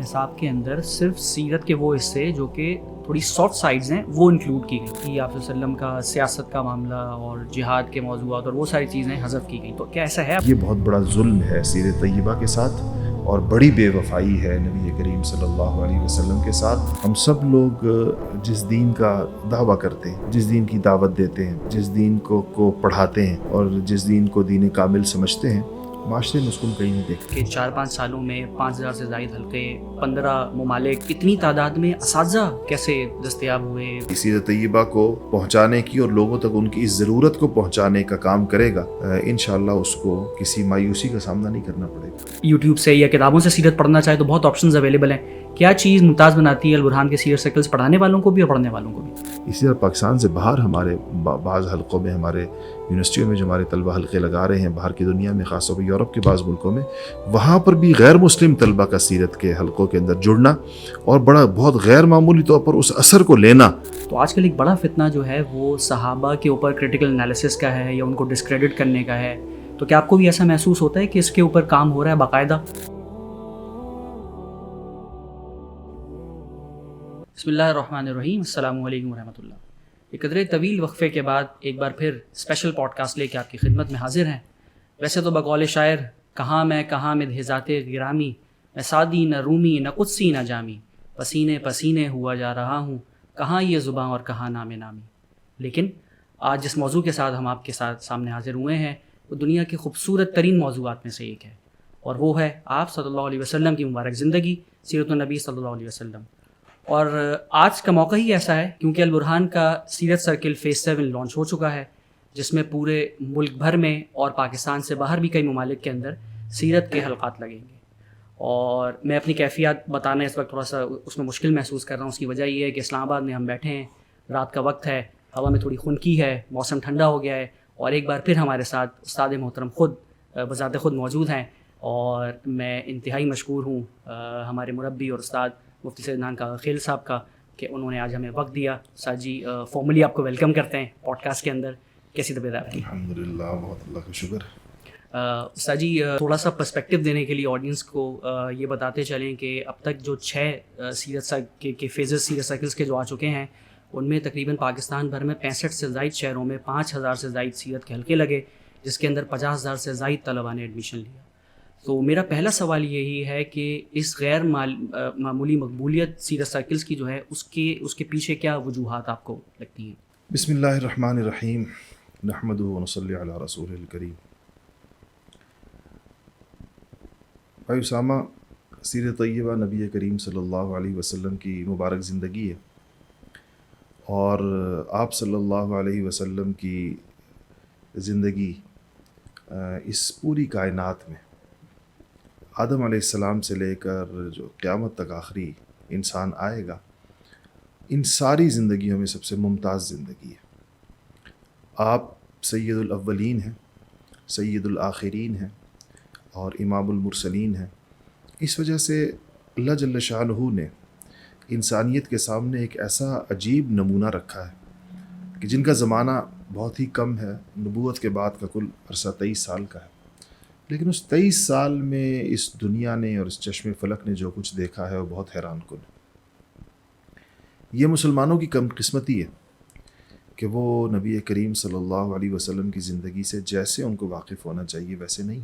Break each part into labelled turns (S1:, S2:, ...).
S1: نصاب کے اندر صرف سیرت کے وہ حصے جو کہ تھوڑی سافٹ سائڈز ہیں وہ انکلوڈ کی گئی کہ آپ صلی اللہ علیہ وسلم کا سیاست کا معاملہ اور جہاد کے موضوعات اور وہ ساری چیزیں حذف کی گئیں. تو کیا ایسا ہے؟
S2: یہ بہت بڑا ظلم ہے سیرت طیبہ کے ساتھ اور بڑی بے وفائی ہے نبی کریم صلی اللہ علیہ وسلم کے ساتھ. ہم سب لوگ جس دین کا دعویٰ کرتے ہیں، جس دین کی دعوت دیتے ہیں، جس دین کو پڑھاتے ہیں اور جس دین کو دین کامل سمجھتے ہیں، معاشرے میں اس کو کہیں نہیں دیکھتے.
S1: کہ 4-5 سالوں میں 5000 سے زائد حلقے، 15 ممالک، اتنی تعداد میں اساتذہ کیسے دستیاب ہوئے؟
S2: سیرت طیبہ کو پہنچانے کی اور لوگوں تک ان کی اس ضرورت کو پہنچانے کا کام کرے گا، انشاءاللہ اس کو کسی مایوسی کا سامنا نہیں کرنا پڑے گا.
S1: یوٹیوب سے یا کتابوں سے سیرت پڑھنا چاہے تو بہت آپشنز اویلیبل ہیں. کیا چیز ممتاز بناتی ہے البرہان کے سیرت سرکلز پڑھانے والوں کو بھی اور پڑھنے والوں کو بھی؟
S2: اسی طرح پاکستان سے باہر ہمارے بعض حلقوں میں، ہمارے یونیورسٹیوں میں جو ہمارے طلبہ حلقے لگا رہے ہیں، باہر کی دنیا میں، خاص طور پر یورپ کے بعض ملکوں میں، وہاں پر بھی غیر مسلم طلبہ کا سیرت کے حلقوں کے اندر جڑنا اور بہت غیر معمولی طور پر اس اثر کو لینا.
S1: تو آج کل ایک بڑا فتنہ جو ہے وہ صحابہ کے اوپر کرٹیکل انالیسس کا ہے یا ان کو ڈسکریڈٹ کرنے کا ہے. تو کیا آپ کو بھی ایسا محسوس ہوتا ہے کہ اس کے اوپر کام ہو رہا ہے باقاعدہ؟ بسم اللہ الرحمن الرحیم. السلام علیکم ورحمۃ اللہ. ایک قدرے طویل وقفے کے بعد ایک بار پھر اسپیشل پوڈ کاسٹ لے کے آپ کی خدمت میں حاضر ہیں. ویسے تو بقول شاعر کہاں میں ذات گرامی، میں سعدی نہ رومی نہ قدسی نہ جامی، پسینے پسینے ہوا جا رہا ہوں، کہاں یہ زباں اور کہاں نام نامی. لیکن آج جس موضوع کے ساتھ ہم آپ کے ساتھ سامنے حاضر ہوئے ہیں وہ دنیا کے خوبصورت ترین موضوعات میں سے ایک ہے، اور وہ ہے آپ صلی اللہ علیہ وسلم کی مبارک زندگی، سیرت النبی صلی اللہ علیہ وسلم. اور آج کا موقع ہی ایسا ہے کیونکہ البرہان کا سیرت سرکل فیز 7 لانچ ہو چکا ہے، جس میں پورے ملک بھر میں اور پاکستان سے باہر بھی کئی ممالک کے اندر سیرت کے حلقات لگیں گے. اور میں اپنی کیفیات بتانا اس وقت تھوڑا سا اس میں مشکل محسوس کر رہا ہوں. اس کی وجہ یہ ہے کہ اسلام آباد میں ہم بیٹھے ہیں، رات کا وقت ہے، ہوا میں تھوڑی خنکی ہے، موسم ٹھنڈا ہو گیا ہے، اور ایک بار پھر ہمارے ساتھ استاد محترم خود بذات خود موجود ہیں. اور میں انتہائی مشکور ہوں ہمارے مربی اور استاد مفتی سید عدنان کاغا خیل صاحب کا کہ انہوں نے آج ہمیں وقت دیا. سر جی فارملی آپ کو ویلکم کرتے ہیں پوڈ کاسٹ کے اندر. کیسی طبیعت آپ کی؟
S2: الحمدللہ، بہت اللہ کا شکر.
S1: سر جی تھوڑا سا پرسپیکٹیو دینے کے لیے آڈینس کو یہ بتاتے چلیں کہ اب تک جو 6 سیرت کے فیزز سیرت سرکلز کے جو آ چکے ہیں ان میں تقریباً پاکستان بھر میں 65 سے زائد شہروں میں 5000 سے زائد سیرت کے حلقے لگے، جس کے اندر 50,000 سے زائد طلباء نے ایڈمیشن لیا. تو میرا پہلا سوال یہی ہے کہ اس غیر معمولی مقبولیت سیرت سرکلز کی جو ہے اس کے پیچھے کیا وجوہات آپ کو لگتی ہیں؟
S2: بسم اللہ الرحمن الرحیم، نحمدہ ونصلی علی رسول الکریم. بھائی اسامہ، سیرت طیبہ نبی کریم صلی اللہ علیہ وسلم کی مبارک زندگی ہے، اور آپ صلی اللہ علیہ وسلم کی زندگی اس پوری کائنات میں آدم علیہ السلام سے لے کر جو قیامت تک آخری انسان آئے گا، ان ساری زندگیوں میں سب سے ممتاز زندگی ہے. آپ سید الاولین ہیں، سید الآخرین ہیں اور امام المرسلین ہیں. اس وجہ سے اللہ جل شانہ نے انسانیت کے سامنے ایک ایسا عجیب نمونہ رکھا ہے کہ جن کا زمانہ بہت ہی کم ہے. نبوت کے بعد کا کل عرصہ 23 سال کا ہے، لیکن اس 23 سال میں اس دنیا نے اور اس چشم فلک نے جو کچھ دیکھا ہے وہ بہت حیران کن ہے. یہ مسلمانوں کی کم قسمتی ہے کہ وہ نبی کریم صلی اللہ علیہ وسلم کی زندگی سے جیسے ان کو واقف ہونا چاہیے ویسے نہیں.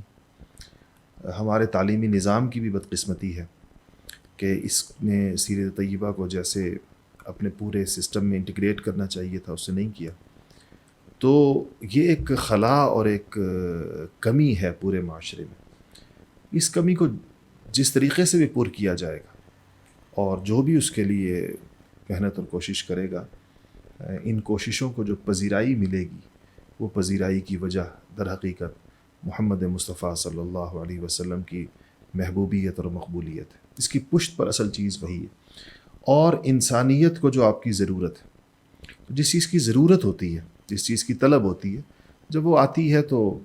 S2: ہمارے تعلیمی نظام کی بھی بدقسمتی ہے کہ اس نے سیرت طیبہ کو جیسے اپنے پورے سسٹم میں انٹیگریٹ کرنا چاہیے تھا اس سے نہیں کیا. تو یہ ایک خلا اور ایک کمی ہے پورے معاشرے میں. اس کمی کو جس طریقے سے بھی پر کیا جائے گا اور جو بھی اس کے لیے محنت اور کوشش کرے گا، ان کوششوں کو جو پذیرائی ملے گی وہ پذیرائی کی وجہ در حقیقت محمد مصطفیٰ صلی اللہ علیہ وسلم کی محبوبیت اور مقبولیت ہے. اس کی پشت پر اصل چیز وہی ہے. اور انسانیت کو جو آپ کی ضرورت ہے، جس چیز کی ضرورت ہوتی ہے، جس چیز کی طلب ہوتی ہے، جب وہ آتی ہے تو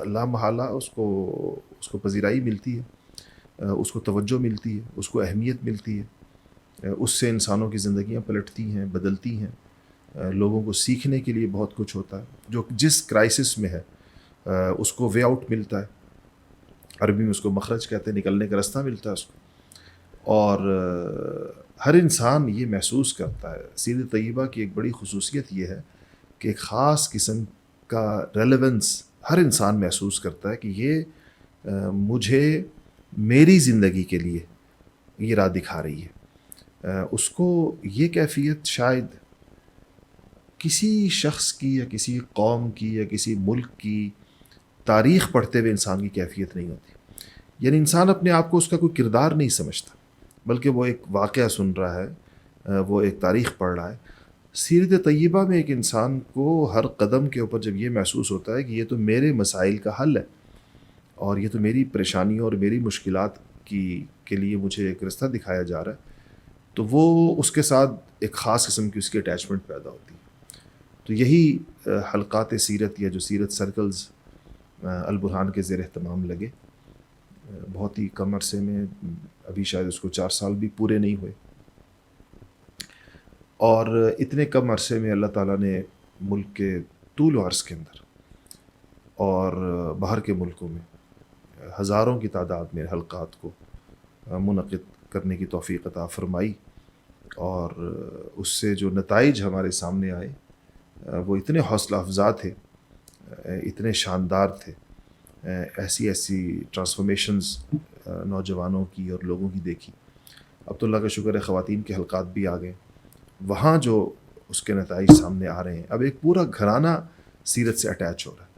S2: لا محالہ اس کو پذیرائی ملتی ہے، اس کو توجہ ملتی ہے، اس کو اہمیت ملتی ہے. اس سے انسانوں کی زندگیاں پلٹتی ہیں، بدلتی ہیں. لوگوں کو سیکھنے کے لیے بہت کچھ ہوتا ہے. جو جس کرائسس میں ہے اس کو وے آؤٹ ملتا ہے. عربی میں اس کو مخرج کہتے ہیں، نکلنے کا راستہ ملتا ہے اس کو. اور ہر انسان یہ محسوس کرتا ہے. سیرت طیبہ کی ایک بڑی خصوصیت یہ ہے کہ ایک خاص قسم کا ریلیونس ہر انسان محسوس کرتا ہے کہ یہ مجھے میری زندگی کے لیے یہ راہ دکھا رہی ہے. اس کو یہ کیفیت شاید کسی شخص کی یا کسی قوم کی یا کسی ملک کی تاریخ پڑھتے ہوئے انسان کی کیفیت نہیں ہوتی. یعنی انسان اپنے آپ کو اس کا کوئی کردار نہیں سمجھتا، بلکہ وہ ایک واقعہ سن رہا ہے، وہ ایک تاریخ پڑھ رہا ہے. سیرت طیبہ میں ایک انسان کو ہر قدم کے اوپر جب یہ محسوس ہوتا ہے کہ یہ تو میرے مسائل کا حل ہے اور یہ تو میری پریشانیوں اور میری مشکلات کے لیے مجھے ایک رستہ دکھایا جا رہا ہے، تو وہ اس کے ساتھ ایک خاص قسم کی اس کی اٹیچمنٹ پیدا ہوتی ہے. تو یہی حلقات سیرت یا جو سیرت سرکلز البرہان کے زیر اہتمام لگے. بہت ہی کم عرصے میں، ابھی شاید اس کو 4 سال بھی پورے نہیں ہوئے، اور اتنے کم عرصے میں اللہ تعالیٰ نے ملک کے طول و عرض کے اندر اور باہر کے ملکوں میں ہزاروں کی تعداد میں حلقات کو منعقد کرنے کی توفیق عطا فرمائی. اور اس سے جو نتائج ہمارے سامنے آئے وہ اتنے حوصلہ افزا تھے، اتنے شاندار تھے. ایسی ٹرانسفارمیشنز نوجوانوں کی اور لوگوں کی دیکھی. اب تو اللہ کا شکر ہے خواتین کے حلقات بھی آ گئے، وہاں جو اس کے نتائج سامنے آ رہے ہیں. اب ایک پورا گھرانہ سیرت سے اٹیچ ہو رہا ہے.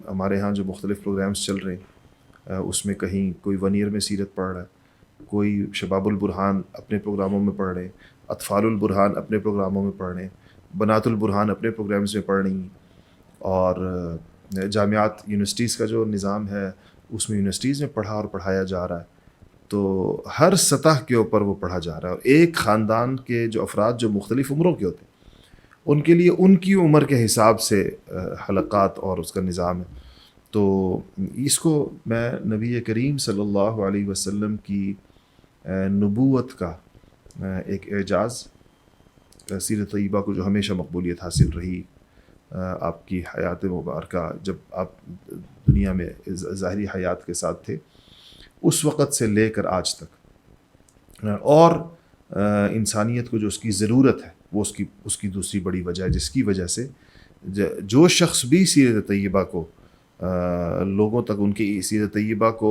S2: ہمارے ہاں جو مختلف پروگرامز چل رہے ہیں اس میں کہیں کوئی 1 ایئر میں سیرت پڑھ رہا ہے، کوئی شباب البرہان اپنے پروگراموں میں پڑھ رہے ہیں، اطفال البرہان اپنے پروگراموں میں پڑھ رہے ہیں، بنات البرہان اپنے پروگرامز میں پڑھ رہی ہیں. اور جامعات یونیورسٹیز کا جو نظام ہے اس میں یونیورسٹیز میں پڑھا اور پڑھایا جا رہا ہے. تو ہر سطح کے اوپر وہ پڑھا جا رہا ہے. اور ایک خاندان کے جو افراد جو مختلف عمروں کے ہوتے ہیں ان کے لیے ان کی عمر کے حساب سے حلقات اور اس کا نظام ہے. تو اس کو میں نبی کریم صلی اللہ علیہ وسلم کی نبوت کا ایک اعجاز، سیرت طیبہ کو جو ہمیشہ مقبولیت حاصل رہی، آپ کی حیات مبارکہ جب آپ دنیا میں ظاہری حیات کے ساتھ تھے اس وقت سے لے کر آج تک، اور انسانیت کو جو اس کی ضرورت ہے وہ اس کی دوسری بڑی وجہ ہے، جس کی وجہ سے جو شخص بھی سیرت طیبہ کو لوگوں تک ان کی سیرت طیبہ کو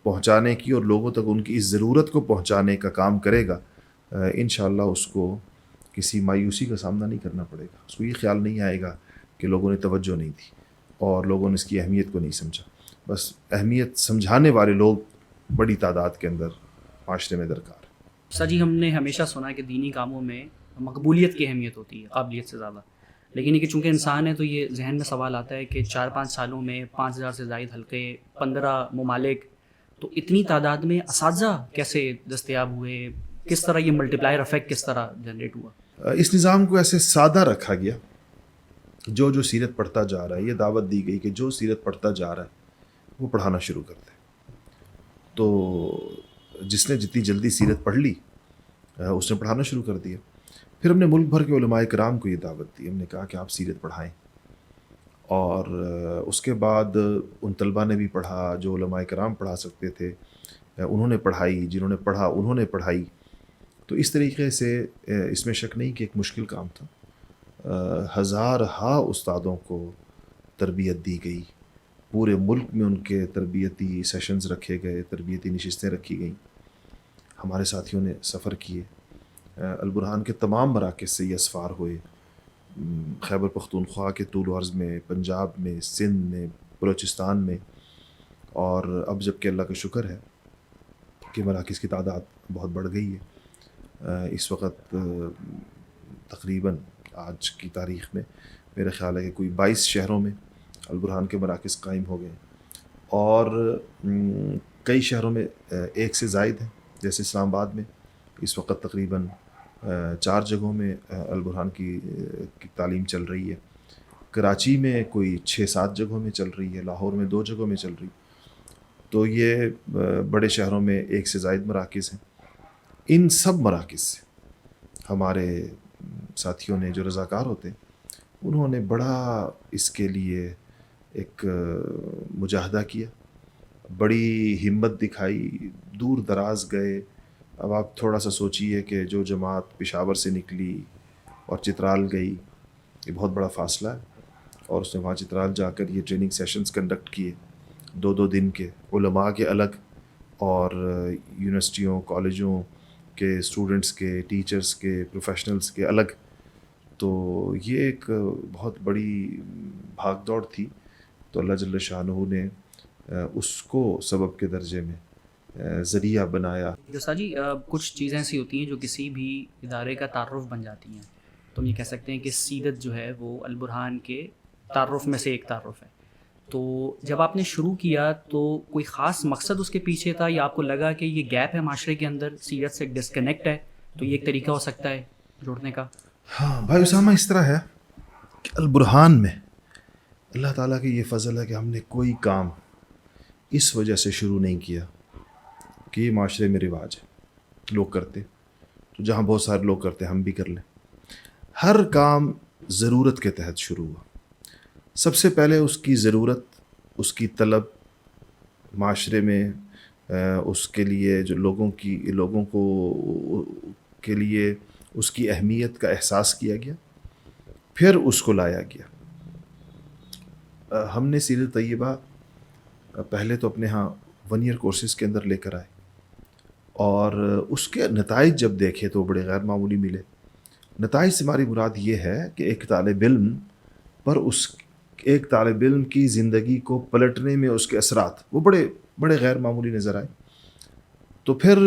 S2: پہنچانے کی اور لوگوں تک ان کی اس ضرورت کو پہنچانے کا کام کرے گا، انشاءاللہ اس کو کسی مایوسی کا سامنا نہیں کرنا پڑے گا. اس کو یہ خیال نہیں آئے گا کہ لوگوں نے توجہ نہیں دی اور لوگوں نے اس کی اہمیت کو نہیں سمجھا. بس اہمیت سمجھانے والے لوگ بڑی تعداد کے اندر معاشرے میں درکار ہے.
S1: سر جی، ہم نے ہمیشہ سنا ہے کہ دینی کاموں میں مقبولیت کی اہمیت ہوتی ہے قابلیت سے زیادہ، لیکن یہ کہ چونکہ انسان ہے تو یہ ذہن میں سوال آتا ہے کہ 4-5 سالوں میں 5000 سے زائد حلقے، 15 ممالک، تو اتنی تعداد میں اساتذہ کیسے دستیاب ہوئے؟ کس طرح یہ ملٹی پلائر افیکٹ کس طرح جنریٹ ہوا؟
S2: اس نظام کو ایسے سادہ رکھا گیا، جو سیرت پڑھتا جا رہا ہے یہ دعوت دی گئی کہ جو سیرت پڑھتا جا رہا ہے وہ پڑھانا شروع کر دے. تو جس نے جتنی جلدی سیرت پڑھ لی اس نے پڑھانا شروع کر دیا. پھر ہم نے ملک بھر کے علماء کرام کو یہ دعوت دی، ہم نے کہا کہ آپ سیرت پڑھائیں. اور اس کے بعد ان طلباء نے بھی پڑھا جو علماء کرام پڑھا سکتے تھے، انہوں نے پڑھائی، جنہوں نے پڑھا انہوں نے پڑھائی. تو اس طریقے سے اس میں شک نہیں کہ ایک مشکل کام تھا. ہزارہا استادوں کو تربیت دی گئی، پورے ملک میں ان کے تربیتی سیشنز رکھے گئے، تربیتی نشستیں رکھی گئیں. ہمارے ساتھیوں نے سفر کیے، البرہان کے تمام مراکز سے یہ اسفار ہوئے، خیبر پختونخوا کے طول و عرض میں، پنجاب میں، سندھ میں، بلوچستان میں. اور اب جب کہ اللہ کا شکر ہے کہ مراکز کی تعداد بہت بڑھ گئی ہے. اس وقت تقریباً آج کی تاریخ میں میرا خیال ہے کہ کوئی 22 شہروں میں البرہان کے مراکز قائم ہو گئے، اور کئی شہروں میں 1 سے زائد ہیں. جیسے اسلام آباد میں اس وقت تقریباً 4 جگہوں میں البرہان کی تعلیم چل رہی ہے. کراچی میں کوئی 6-7 جگہوں میں چل رہی ہے، لاہور میں 2 جگہوں میں چل رہی. تو یہ بڑے شہروں میں 1 سے زائد مراکز ہیں. ان سب مراکز سے ہمارے ساتھیوں نے جو رضاکار ہوتے ہیں انہوں نے بڑا اس کے لیے ایک مجاہدہ کیا، بڑی ہمت دکھائی، دور دراز گئے. اب آپ تھوڑا سا سوچیے کہ جو جماعت پشاور سے نکلی اور چترال گئی، یہ بہت بڑا فاصلہ ہے، اور اس نے وہاں چترال جا کر یہ ٹریننگ سیشنز کنڈکٹ کیے 2 دن کے، علماء کے الگ اور یونیورسٹیوں کالجوں کے اسٹوڈنٹس کے، ٹیچرز کے، پروفیشنلز کے الگ. تو یہ ایک بہت بڑی بھاگ دوڑ تھی. تو اللہ جل شانہ نے اس کو سبب کے درجے میں ذریعہ بنایا.
S1: استاد جی کچھ چیزیں ایسی ہوتی ہیں جو کسی بھی ادارے کا تعارف بن جاتی ہیں. تو ہم یہ کہہ سکتے ہیں کہ سیرت جو ہے وہ البرہان کے تعارف میں سے ایک تعارف ہے. تو جب آپ نے شروع کیا تو کوئی خاص مقصد اس کے پیچھے تھا، یا آپ کو لگا کہ یہ گیپ ہے معاشرے کے اندر، سیرت سے ڈسکنیکٹ ہے، تو یہ ایک طریقہ ہو سکتا ہے جوڑنے کا؟
S2: ہاں بھائی اسامہ، اس طرح ہے کہ البرہان میں اللہ تعالیٰ کی یہ فضل ہے کہ ہم نے کوئی کام اس وجہ سے شروع نہیں کیا کہ یہ معاشرے میں رواج ہے، لوگ کرتے، تو جہاں بہت سارے لوگ کرتے ہم بھی کر لیں. ہر کام ضرورت کے تحت شروع ہوا. سب سے پہلے اس کی ضرورت، اس کی طلب معاشرے میں اس کے لیے جو لوگوں کو کے لیے اس کی اہمیت کا احساس کیا گیا، پھر اس کو لایا گیا. ہم نے سیرت طیبہ پہلے تو اپنے ہاں 1 ایئر کورسز کے اندر لے کر آئے، اور اس کے نتائج جب دیکھے تو بڑے غیر معمولی ملے. نتائج سے ہماری مراد یہ ہے کہ ایک طالب علم کی زندگی کو پلٹنے میں اس کے اثرات وہ بڑے غیر معمولی نظر آئے. تو پھر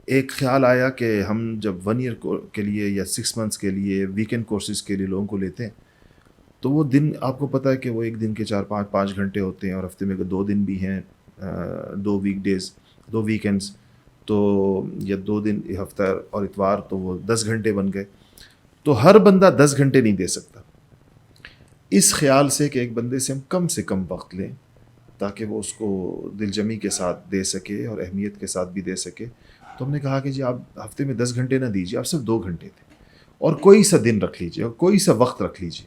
S2: ایک خیال آیا کہ ہم جب 1 ایئر کے لیے یا 6 منتھس کے لیے ویکینڈ کورسز کے لیے لوگوں کو لیتے ہیں، تو وہ دن آپ کو پتہ ہے کہ وہ ایک دن کے 4-5 گھنٹے ہوتے ہیں، اور ہفتے میں 2 دن بھی ہیں، 2 ویک ڈیز، 2 ویکینڈز، تو یا 2 دن ہفتہ اور اتوار، تو وہ 10 گھنٹے بن گئے. تو ہر بندہ 10 گھنٹے نہیں دے سکتا. اس خیال سے کہ ایک بندے سے ہم کم وقت لیں تاکہ وہ اس کو دل جمی کے ساتھ دے سکے اور اہمیت کے ساتھ بھی دے سکے، تو ہم نے کہا کہ جی آپ ہفتے میں 10 گھنٹے نہ دیجیے، آپ صرف 2 گھنٹے دیں، اور کوئی سا دن رکھ لیجیے اور کوئی سا وقت رکھ لیجیے،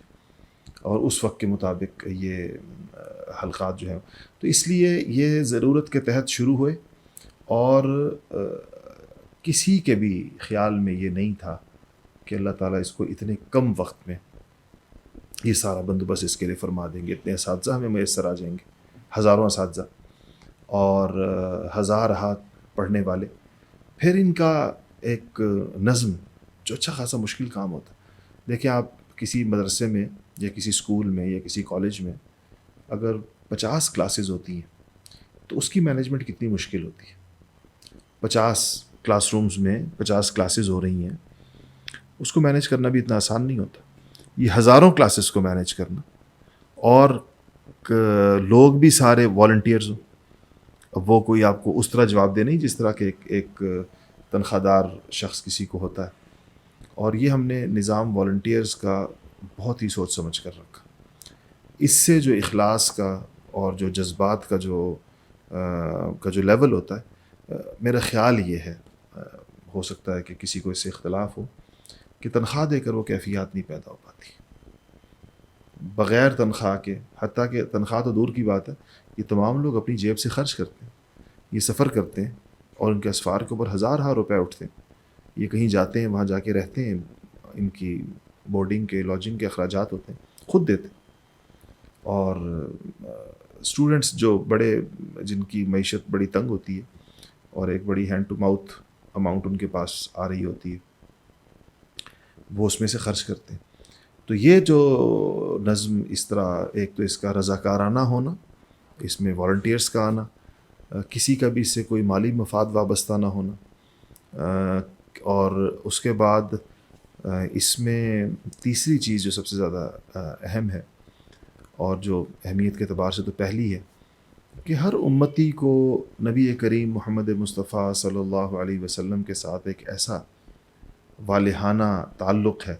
S2: اور اس وقت کے مطابق یہ حلقات جو ہیں. تو اس لیے یہ ضرورت کے تحت شروع ہوئے، اور کسی کے بھی خیال میں یہ نہیں تھا کہ اللہ تعالیٰ اس کو اتنے کم وقت میں یہ سارا بندوبست اس کے لیے فرما دیں گے. اتنے اساتذہ ہمیں میسر آ جائیں گے، ہزاروں اساتذہ اور 1000 ہاتھ پڑھنے والے. پھر ان کا ایک نظم جو اچھا خاصا مشکل کام ہوتا. دیکھیں آپ کسی مدرسے میں یا کسی اسکول میں یا کسی کالج میں اگر 50 کلاسز ہوتی ہیں تو اس کی مینجمنٹ کتنی مشکل ہوتی ہے. 50 کلاس رومز میں 50 کلاسز ہو رہی ہیں، اس کو مینیج کرنا بھی اتنا آسان نہیں ہوتا. یہ ہزاروں کلاسز کو مینیج کرنا، اور لوگ بھی سارے والنٹیئرز ہوں. اب وہ کوئی آپ کو اس طرح جواب دے نہیں جس طرح کہ ایک تنخواہ دار شخص کسی کو ہوتا ہے. اور یہ ہم نے نظام والنٹیئرز کا بہت ہی سوچ سمجھ کر رکھا. اس سے جو اخلاص کا اور جو جذبات کا جو لیول ہوتا ہے، میرا خیال یہ ہے، ہو سکتا ہے کہ کسی کو اس سے اختلاف ہو، کہ تنخواہ دے کر وہ کیفیات نہیں پیدا ہو پاتی. بغیر تنخواہ کے، حتیٰ کہ تنخواہ تو دور کی بات ہے، یہ تمام لوگ اپنی جیب سے خرچ کرتے ہیں، یہ سفر کرتے ہیں، اور ان کے اسفار کے اوپر 1000 روپے اٹھتے ہیں. یہ کہیں جاتے ہیں، وہاں جا کے رہتے ہیں، ان کی بورڈنگ کے لاجنگ کے اخراجات ہوتے ہیں، خود دیتے ہیں. اور اسٹوڈنٹس جو جن کی معیشت بڑی تنگ ہوتی ہے اور ایک بڑی ہینڈ ٹو ماؤتھ اماؤنٹ ان کے پاس آ رہی ہوتی ہے، وہ اس میں سے خرچ کرتے ہیں. تو یہ جو نظم اس طرح، ایک تو اس کا رضاکارانہ ہونا، اس میں والنٹیئرس کا آنا، کسی کا بھی اس سے کوئی مالی مفاد وابستہ نہ ہونا، اور اس کے بعد اس میں تیسری چیز جو سب سے زیادہ اہم ہے اور جو اہمیت کے اعتبار سے تو پہلی ہے، کہ ہر امتی کو نبی کریم محمد مصطفیٰ صلی اللہ علیہ وسلم کے ساتھ ایک ایسا والہانہ تعلق ہے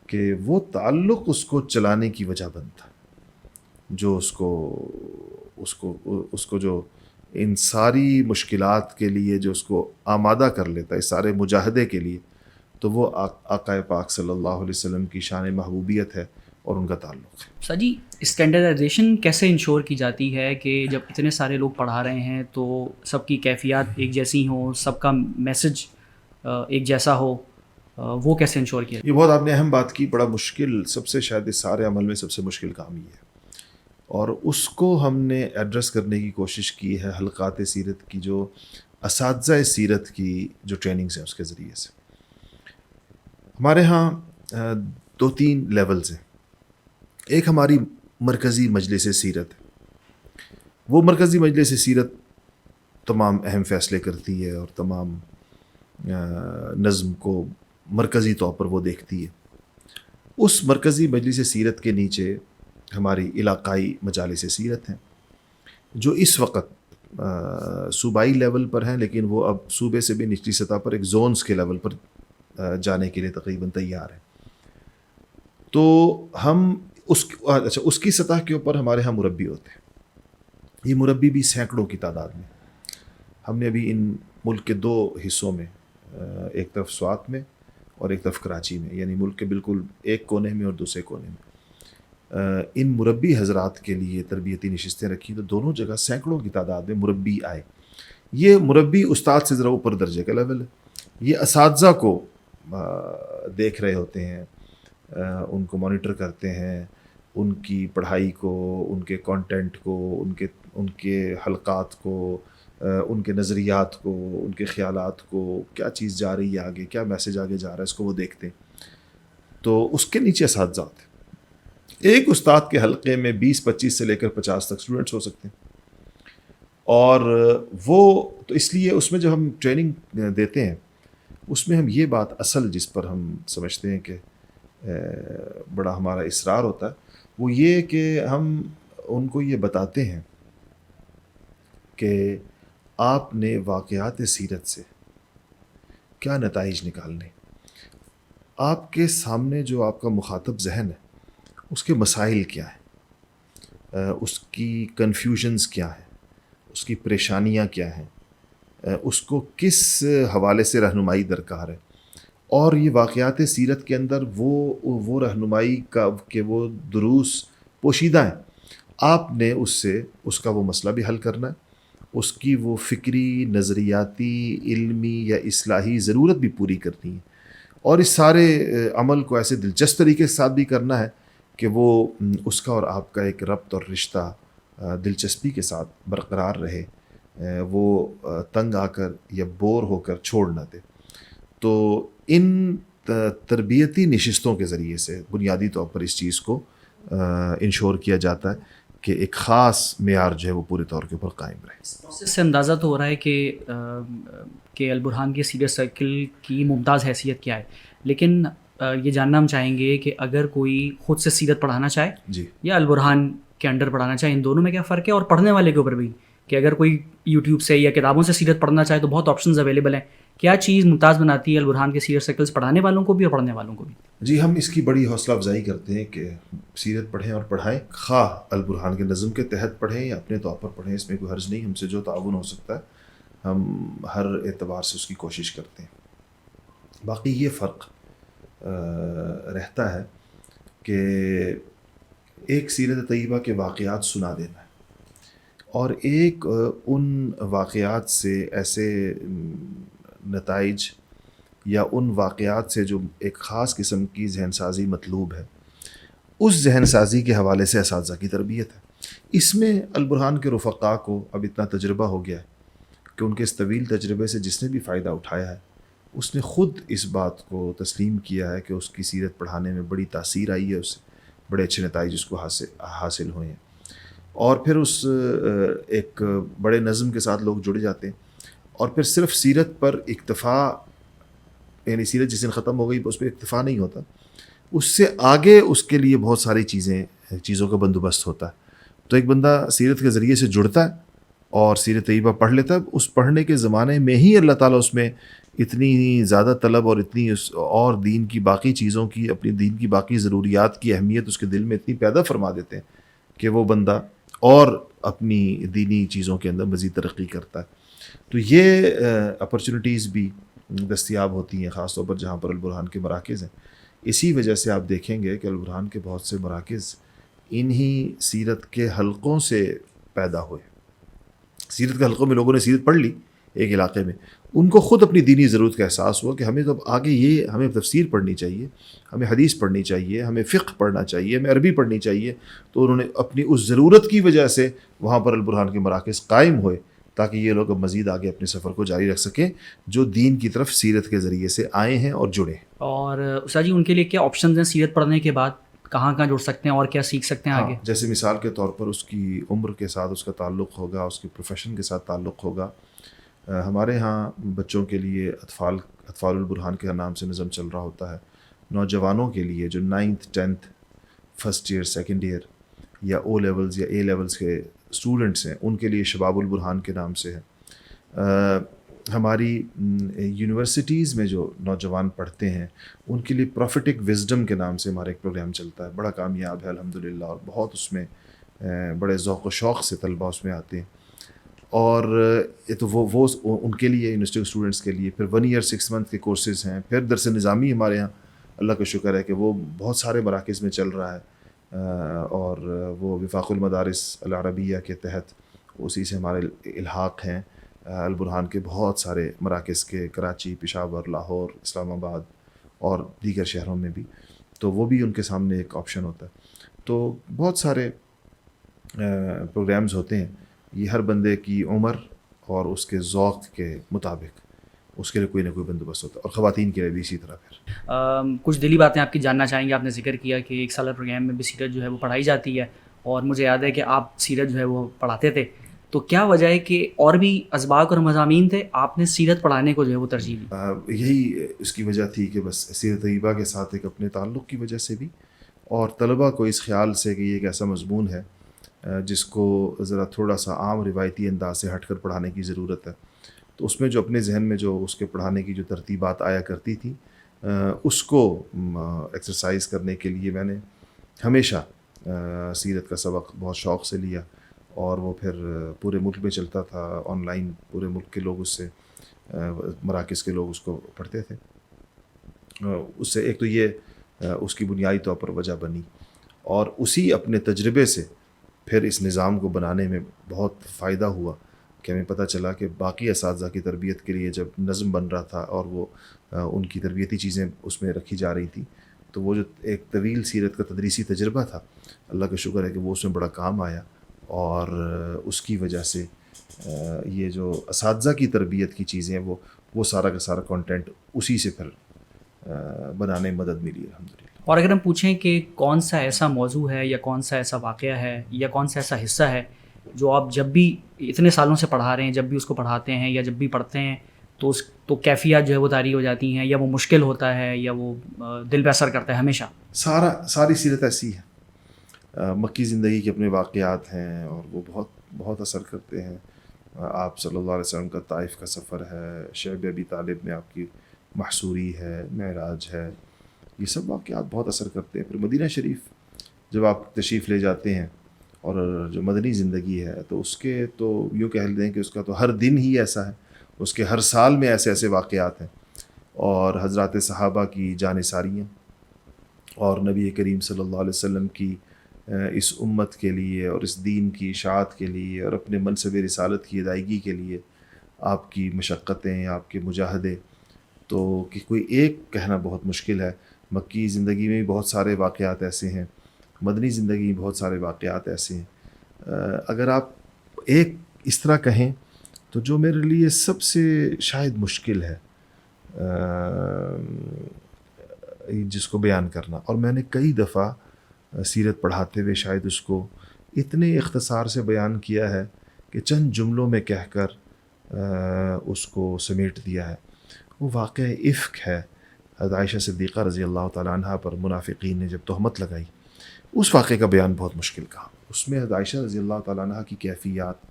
S2: کہ وہ تعلق اس کو چلانے کی وجہ بنتا ہے، جو اس کو جو ان ساری مشکلات کے لیے جو اس کو آمادہ کر لیتا ہے، اس سارے مجاہدے کے لیے، تو وہ آقا پاک صلی اللہ علیہ وسلم کی شان محبوبیت ہے اور ان کا تعلق ہے.
S1: سر جی اسٹینڈرڈائزیشن کیسے انشور کی جاتی ہے کہ جب اتنے سارے لوگ پڑھا رہے ہیں تو سب کی کیفیات ایک جیسی ہوں, سب کا میسج ایک جیسا ہو, وہ کیسے انشور کیا؟
S2: یہ بہت آپ نے اہم بات کی. بڑا مشکل, سب سے شاید اس سارے عمل میں سب سے مشکل کام یہ ہے, اور اس کو ہم نے ایڈریس کرنے کی کوشش کی ہے حلقات سیرت کی جو اساتذہ سیرت کی جو ٹریننگز ہیں اس کے ذریعے سے. ہمارے ہاں 2-3 لیولز ہیں. ایک ہماری مرکزی مجلس سیرت ہے. وہ مرکزی مجلس سیرت تمام اہم فیصلے کرتی ہے اور تمام نظم کو مرکزی طور پر وہ دیکھتی ہے. اس مرکزی مجلس سیرت کے نیچے ہماری علاقائی مجالس سیرت ہیں جو اس وقت صوبائی لیول پر ہیں, لیکن وہ اب صوبے سے بھی نچلی سطح پر ایک زونز کے لیول پر جانے کے لیے تقریباً تیار ہیں. تو ہم اس کی سطح کے اوپر ہمارے ہاں مربی ہوتے ہیں. یہ مربی بھی سینکڑوں کی تعداد میں. ہم نے ابھی ان ملک کے 2 حصوں میں, ایک طرف سوات میں اور ایک طرف کراچی میں, یعنی ملک کے بالکل ایک کونے میں اور دوسرے کونے میں, ان مربی حضرات کے لیے تربیتی نشستیں رکھی. تو دونوں جگہ سینکڑوں کی تعداد میں مربی آئے. یہ مربی استاد سے ذرا اوپر درجے کا لیول ہے. یہ اساتذہ کو دیکھ رہے ہوتے ہیں, ان کو مانیٹر کرتے ہیں, ان کی پڑھائی کو, ان کے کانٹینٹ کو, ان کے حلقات کو, ان کے نظریات کو, ان کے خیالات کو, کیا چیز جا رہی ہے آگے, کیا میسج آگے جا رہا ہے, اس کو وہ دیکھتے ہیں. تو اس کے نیچے اساتذہ ہوتے ہیں. ایک استاد کے حلقے میں 20-25 سے لے کر 50 تک اسٹوڈنٹس ہو سکتے ہیں. اور وہ تو اس لیے اس میں جو ہم ٹریننگ دیتے ہیں اس میں ہم یہ بات اصل جس پر ہم سمجھتے ہیں کہ بڑا ہمارا اصرار ہوتا ہے وہ یہ کہ ہم ان کو یہ بتاتے ہیں کہ آپ نے واقعات سیرت سے کیا نتائج نکالنے. آپ کے سامنے جو آپ کا مخاطب ذہن ہے اس کے مسائل کیا ہیں, اس کی کنفیوژنز کیا ہیں, اس کی پریشانیاں کیا ہیں, اس کو کس حوالے سے رہنمائی درکار ہے. اور یہ واقعات سیرت کے اندر وہ رہنمائی کا کہ وہ دروس پوشیدہ ہیں. آپ نے اس کا وہ مسئلہ بھی حل کرنا ہے, اس کی وہ فکری, نظریاتی, علمی یا اصلاحی ضرورت بھی پوری کرنی ہے, اور اس سارے عمل کو ایسے دلچسپ طریقے کے ساتھ بھی کرنا ہے کہ وہ اس کا اور آپ کا ایک ربط اور رشتہ دلچسپی کے ساتھ برقرار رہے, وہ تنگ آ کر یا بور ہو کر چھوڑ نہ دے. تو ان تربیتی نشستوں کے ذریعے سے بنیادی طور پر اس چیز کو انشور کیا جاتا ہے کہ ایک خاص معیار جو ہے وہ پورے طور کے اوپر قائم رہے.
S1: اس سے اندازہ تو ہو رہا ہے کہ البرہان کے سیرت سرکل کی ممتاز حیثیت کیا ہے, لیکن یہ جاننا ہم چاہیں گے کہ اگر کوئی خود سے سیرت پڑھانا چاہے
S2: جی
S1: یا البرہان کے انڈر پڑھانا چاہے, ان دونوں میں کیا فرق ہے, اور پڑھنے والے کے اوپر بھی کہ اگر کوئی یوٹیوب سے یا کتابوں سے سیرت پڑھنا چاہے تو بہت آپشنز اویلیبل ہیں. کیا چیز ممتاز بناتی ہے البرہان کے سیرت سرکلز پڑھانے والوں کو بھی اور پڑھنے والوں کو بھی؟
S2: جی ہم اس کی بڑی حوصلہ افزائی کرتے ہیں کہ سیرت پڑھیں اور پڑھائیں, خواہ البرہان کے نظم کے تحت پڑھیں یا اپنے طور پر پڑھیں, اس میں کوئی حرج نہیں. ہم سے جو تعاون ہو سکتا ہے ہم ہر اعتبار سے اس کی کوشش کرتے ہیں. باقی یہ فرق رہتا ہے کہ ایک سیرت طیبہ کے واقعات سنا دینا ہے اور ایک ان واقعات سے ایسے نتائج یا ان واقعات سے جو ایک خاص قسم کی ذہن سازی مطلوب ہے, اس ذہن سازی کے حوالے سے اساتذہ کی تربیت ہے. اس میں البرہان کے رفقاء کو اب اتنا تجربہ ہو گیا ہے کہ ان کے اس طویل تجربے سے جس نے بھی فائدہ اٹھایا ہے اس نے خود اس بات کو تسلیم کیا ہے کہ اس کی سیرت پڑھانے میں بڑی تاثیر آئی ہے, اس سے بڑے اچھے نتائج اس کو حاصل ہوئے ہیں. اور پھر اس ایک بڑے نظم کے ساتھ لوگ جڑ جاتے ہیں, اور پھر صرف سیرت پر اکتفا, یعنی سیرت جس دن ختم ہو گئی اس پہ اکتفا نہیں ہوتا, اس سے آگے اس کے لیے بہت ساری چیزوں کا بندوبست ہوتا ہے. تو ایک بندہ سیرت کے ذریعے سے جڑتا ہے اور سیرت طیبہ پڑھ لیتا ہے. اس پڑھنے کے زمانے میں ہی اللہ تعالیٰ اس میں اتنی زیادہ طلب اور اتنی اور دین کی باقی چیزوں کی, اپنی دین کی باقی ضروریات کی اہمیت اس کے دل میں اتنی پیدا فرما دیتے ہیں کہ وہ بندہ اور اپنی دینی چیزوں کے اندر مزید ترقی کرتا ہے. تو یہ اپرچونٹیز بھی دستیاب ہوتی ہیں خاص طور پر جہاں پر البرہان کے مراکز ہیں, اسی وجہ سے آپ دیکھیں گے کہ البرہان کے بہت سے مراکز انہی سیرت کے حلقوں سے پیدا ہوئے. سیرت کے حلقوں میں لوگوں نے سیرت پڑھ لی ایک علاقے میں, ان کو خود اپنی دینی ضرورت کا احساس ہوا کہ ہمیں تو آگے یہ ہمیں تفسیر پڑھنی چاہیے, ہمیں حدیث پڑھنی چاہیے, ہمیں فقہ پڑھنا چاہیے, ہمیں عربی پڑھنی چاہیے. تو انہوں نے اپنی اس ضرورت کی وجہ سے وہاں پر البرہان کے مراکز قائم ہوئے تاکہ یہ لوگ اب مزید آگے اپنے سفر کو جاری رکھ سکیں جو دین کی طرف سیرت کے ذریعے سے آئے ہیں اور جڑے ہیں.
S1: اور استاد جی ان کے لیے کیا آپشنز ہیں سیرت پڑھنے کے بعد, کہاں کہاں جڑ سکتے ہیں اور کیا سیکھ سکتے ہیں آگے؟
S2: جیسے مثال کے طور پر اس کی عمر کے ساتھ اس کا تعلق ہوگا, اس کی پروفیشن کے ساتھ تعلق ہوگا. ہمارے ہاں بچوں کے لیے اطفال البرہان کے نام سے نظم چل رہا ہوتا ہے. نوجوانوں کے لیے جو 9th 10th first year second year یا او لیولز یا اے لیولز کے اسٹوڈنٹس ہیں, ان کے لیے شباب البرہان کے نام سے ہے. ہماری یونیورسٹیز میں جو نوجوان پڑھتے ہیں ان کے لیے پروفیٹک وزڈم کے نام سے ہمارا ایک پروگرام چلتا ہے, بڑا کامیاب ہے الحمدللہ, اور بہت اس میں بڑے ذوق و شوق سے طلباء اس میں آتے ہیں. اور یہ تو وہ ان کے لیے یونیورسٹی کے اسٹوڈنٹس کے لیے پھر 1 year 6 month کے کورسز ہیں. پھر درس نظامی ہمارے یہاں اللہ کا شکر ہے کہ وہ بہت سارے مراکز میں چل رہا ہے, اور وہ وفاق المدارس العربیہ کے تحت اسی سے ہمارے الحاق ہیں. البرہان کے بہت سارے مراکز کے کراچی, پشاور, لاہور, اسلام آباد اور دیگر شہروں میں بھی, تو وہ بھی ان کے سامنے ایک آپشن ہوتا ہے. تو بہت سارے پروگرامز ہوتے ہیں, یہ ہر بندے کی عمر اور اس کے ذوق کے مطابق اس کے لیے کوئی نہ کوئی بندوبست ہوتا ہے, اور خواتین کے لیے بھی اسی طرح. پھر
S1: کچھ دلی باتیں آپ کی جاننا چاہیں گے. آپ نے ذکر کیا کہ ایک سالہ پروگرام میں بھی سیرت جو ہے وہ پڑھائی جاتی ہے, اور مجھے یاد ہے کہ آپ سیرت جو ہے وہ پڑھاتے تھے, تو کیا وجہ ہے کہ اور بھی اسباق اور مضامین تھے, آپ نے سیرت پڑھانے کو جو ہے وہ ترجیح دی؟
S2: یہی اس کی وجہ تھی کہ بس سیرت طیبہ کے ساتھ ایک اپنے تعلق کی وجہ سے بھی, اور طلباء کو اس خیال سے کہ یہ ایک ایسا مضمون ہے جس کو ذرا تھوڑا سا عام روایتی انداز سے ہٹ کر پڑھانے کی ضرورت ہے. تو اس میں جو اپنے ذہن میں جو اس کے پڑھانے کی جو ترتیبات آیا کرتی تھی, اس کو ایکسرسائز کرنے کے لیے میں نے ہمیشہ سیرت کا سبق بہت شوق سے لیا, اور وہ پھر پورے ملک میں چلتا تھا. آن لائن پورے ملک کے لوگ اس سے, مراکز کے لوگ اس کو پڑھتے تھے. اس سے ایک تو یہ اس کی بنیادی طور پر وجہ بنی, اور اسی اپنے تجربے سے پھر اس نظام کو بنانے میں بہت فائدہ ہوا کہ ہمیں پتہ چلا کہ باقی اساتذہ کی تربیت کے لیے جب نظم بن رہا تھا اور وہ ان کی تربیتی چیزیں اس میں رکھی جا رہی تھیں, تو وہ جو ایک طویل سیرت کا تدریسی تجربہ تھا, اللہ کا شکر ہے کہ وہ اس میں بڑا کام آیا. اور اس کی وجہ سے یہ جو اساتذہ کی تربیت کی چیزیں ہیں وہ سارا کا سارا کانٹینٹ اسی سے پھر بنانے میں مدد ملی الحمدللہ.
S1: اور اگر ہم پوچھیں کہ کون سا ایسا موضوع ہے یا کون سا ایسا واقعہ ہے یا کون سا ایسا حصہ ہے جو آپ جب بھی اتنے سالوں سے پڑھا رہے ہیں, جب بھی اس کو پڑھاتے ہیں یا جب بھی پڑھتے ہیں تو کیفیات جو ہے وہ طاری ہو جاتی ہیں, یا وہ مشکل ہوتا ہے, یا وہ دل پہ اثر کرتا ہے ہمیشہ؟
S2: ساری سیرت ایسی ہے. مکی زندگی کے اپنے واقعات ہیں اور وہ بہت بہت اثر کرتے ہیں. آپ صلی اللہ علیہ وسلم کا طائف کا سفر ہے, شعب ابی طالب میں آپ کی محصوری ہے, معراج ہے, یہ سب واقعات بہت اثر کرتے ہیں. پھر مدینہ شریف جب آپ تشریف لے جاتے ہیں, اور جو مدنی زندگی ہے تو اس کے تو یوں کہہ دیں کہ اس کا تو ہر دن ہی ایسا ہے, اس کے ہر سال میں ایسے ایسے واقعات ہیں, اور حضرات صحابہ کی جانثاریاں, اور نبی کریم صلی اللہ علیہ وسلم کی اس امت کے لیے اور اس دین کی اشاعت کے لیے اور اپنے منصب رسالت کی ادائیگی کے لیے آپ کی مشقتیں, آپ کے مجاہدے, تو کہ کوئی ایک کہنا بہت مشکل ہے. مکی زندگی میں بھی بہت سارے واقعات ایسے ہیں, مدنی زندگی میں بہت سارے واقعات ایسے ہیں. اگر آپ ایک اس طرح کہیں تو جو میرے لیے سب سے شاید مشکل ہے جس کو بیان کرنا, اور میں نے کئی دفعہ سیرت پڑھاتے ہوئے شاید اس کو اتنے اختصار سے بیان کیا ہے کہ چند جملوں میں کہہ کر اس کو سمیٹ دیا ہے, وہ واقعہ افک ہے. حضرت عائشہ صدیقہ رضی اللہ تعالیٰ عنہ پر منافقین نے جب تہمت لگائی, اس واقعے کا بیان بہت مشکل کہا. اس میں حضرت عائشہ رضی اللہ تعالیٰ عنہ کی کیفیات,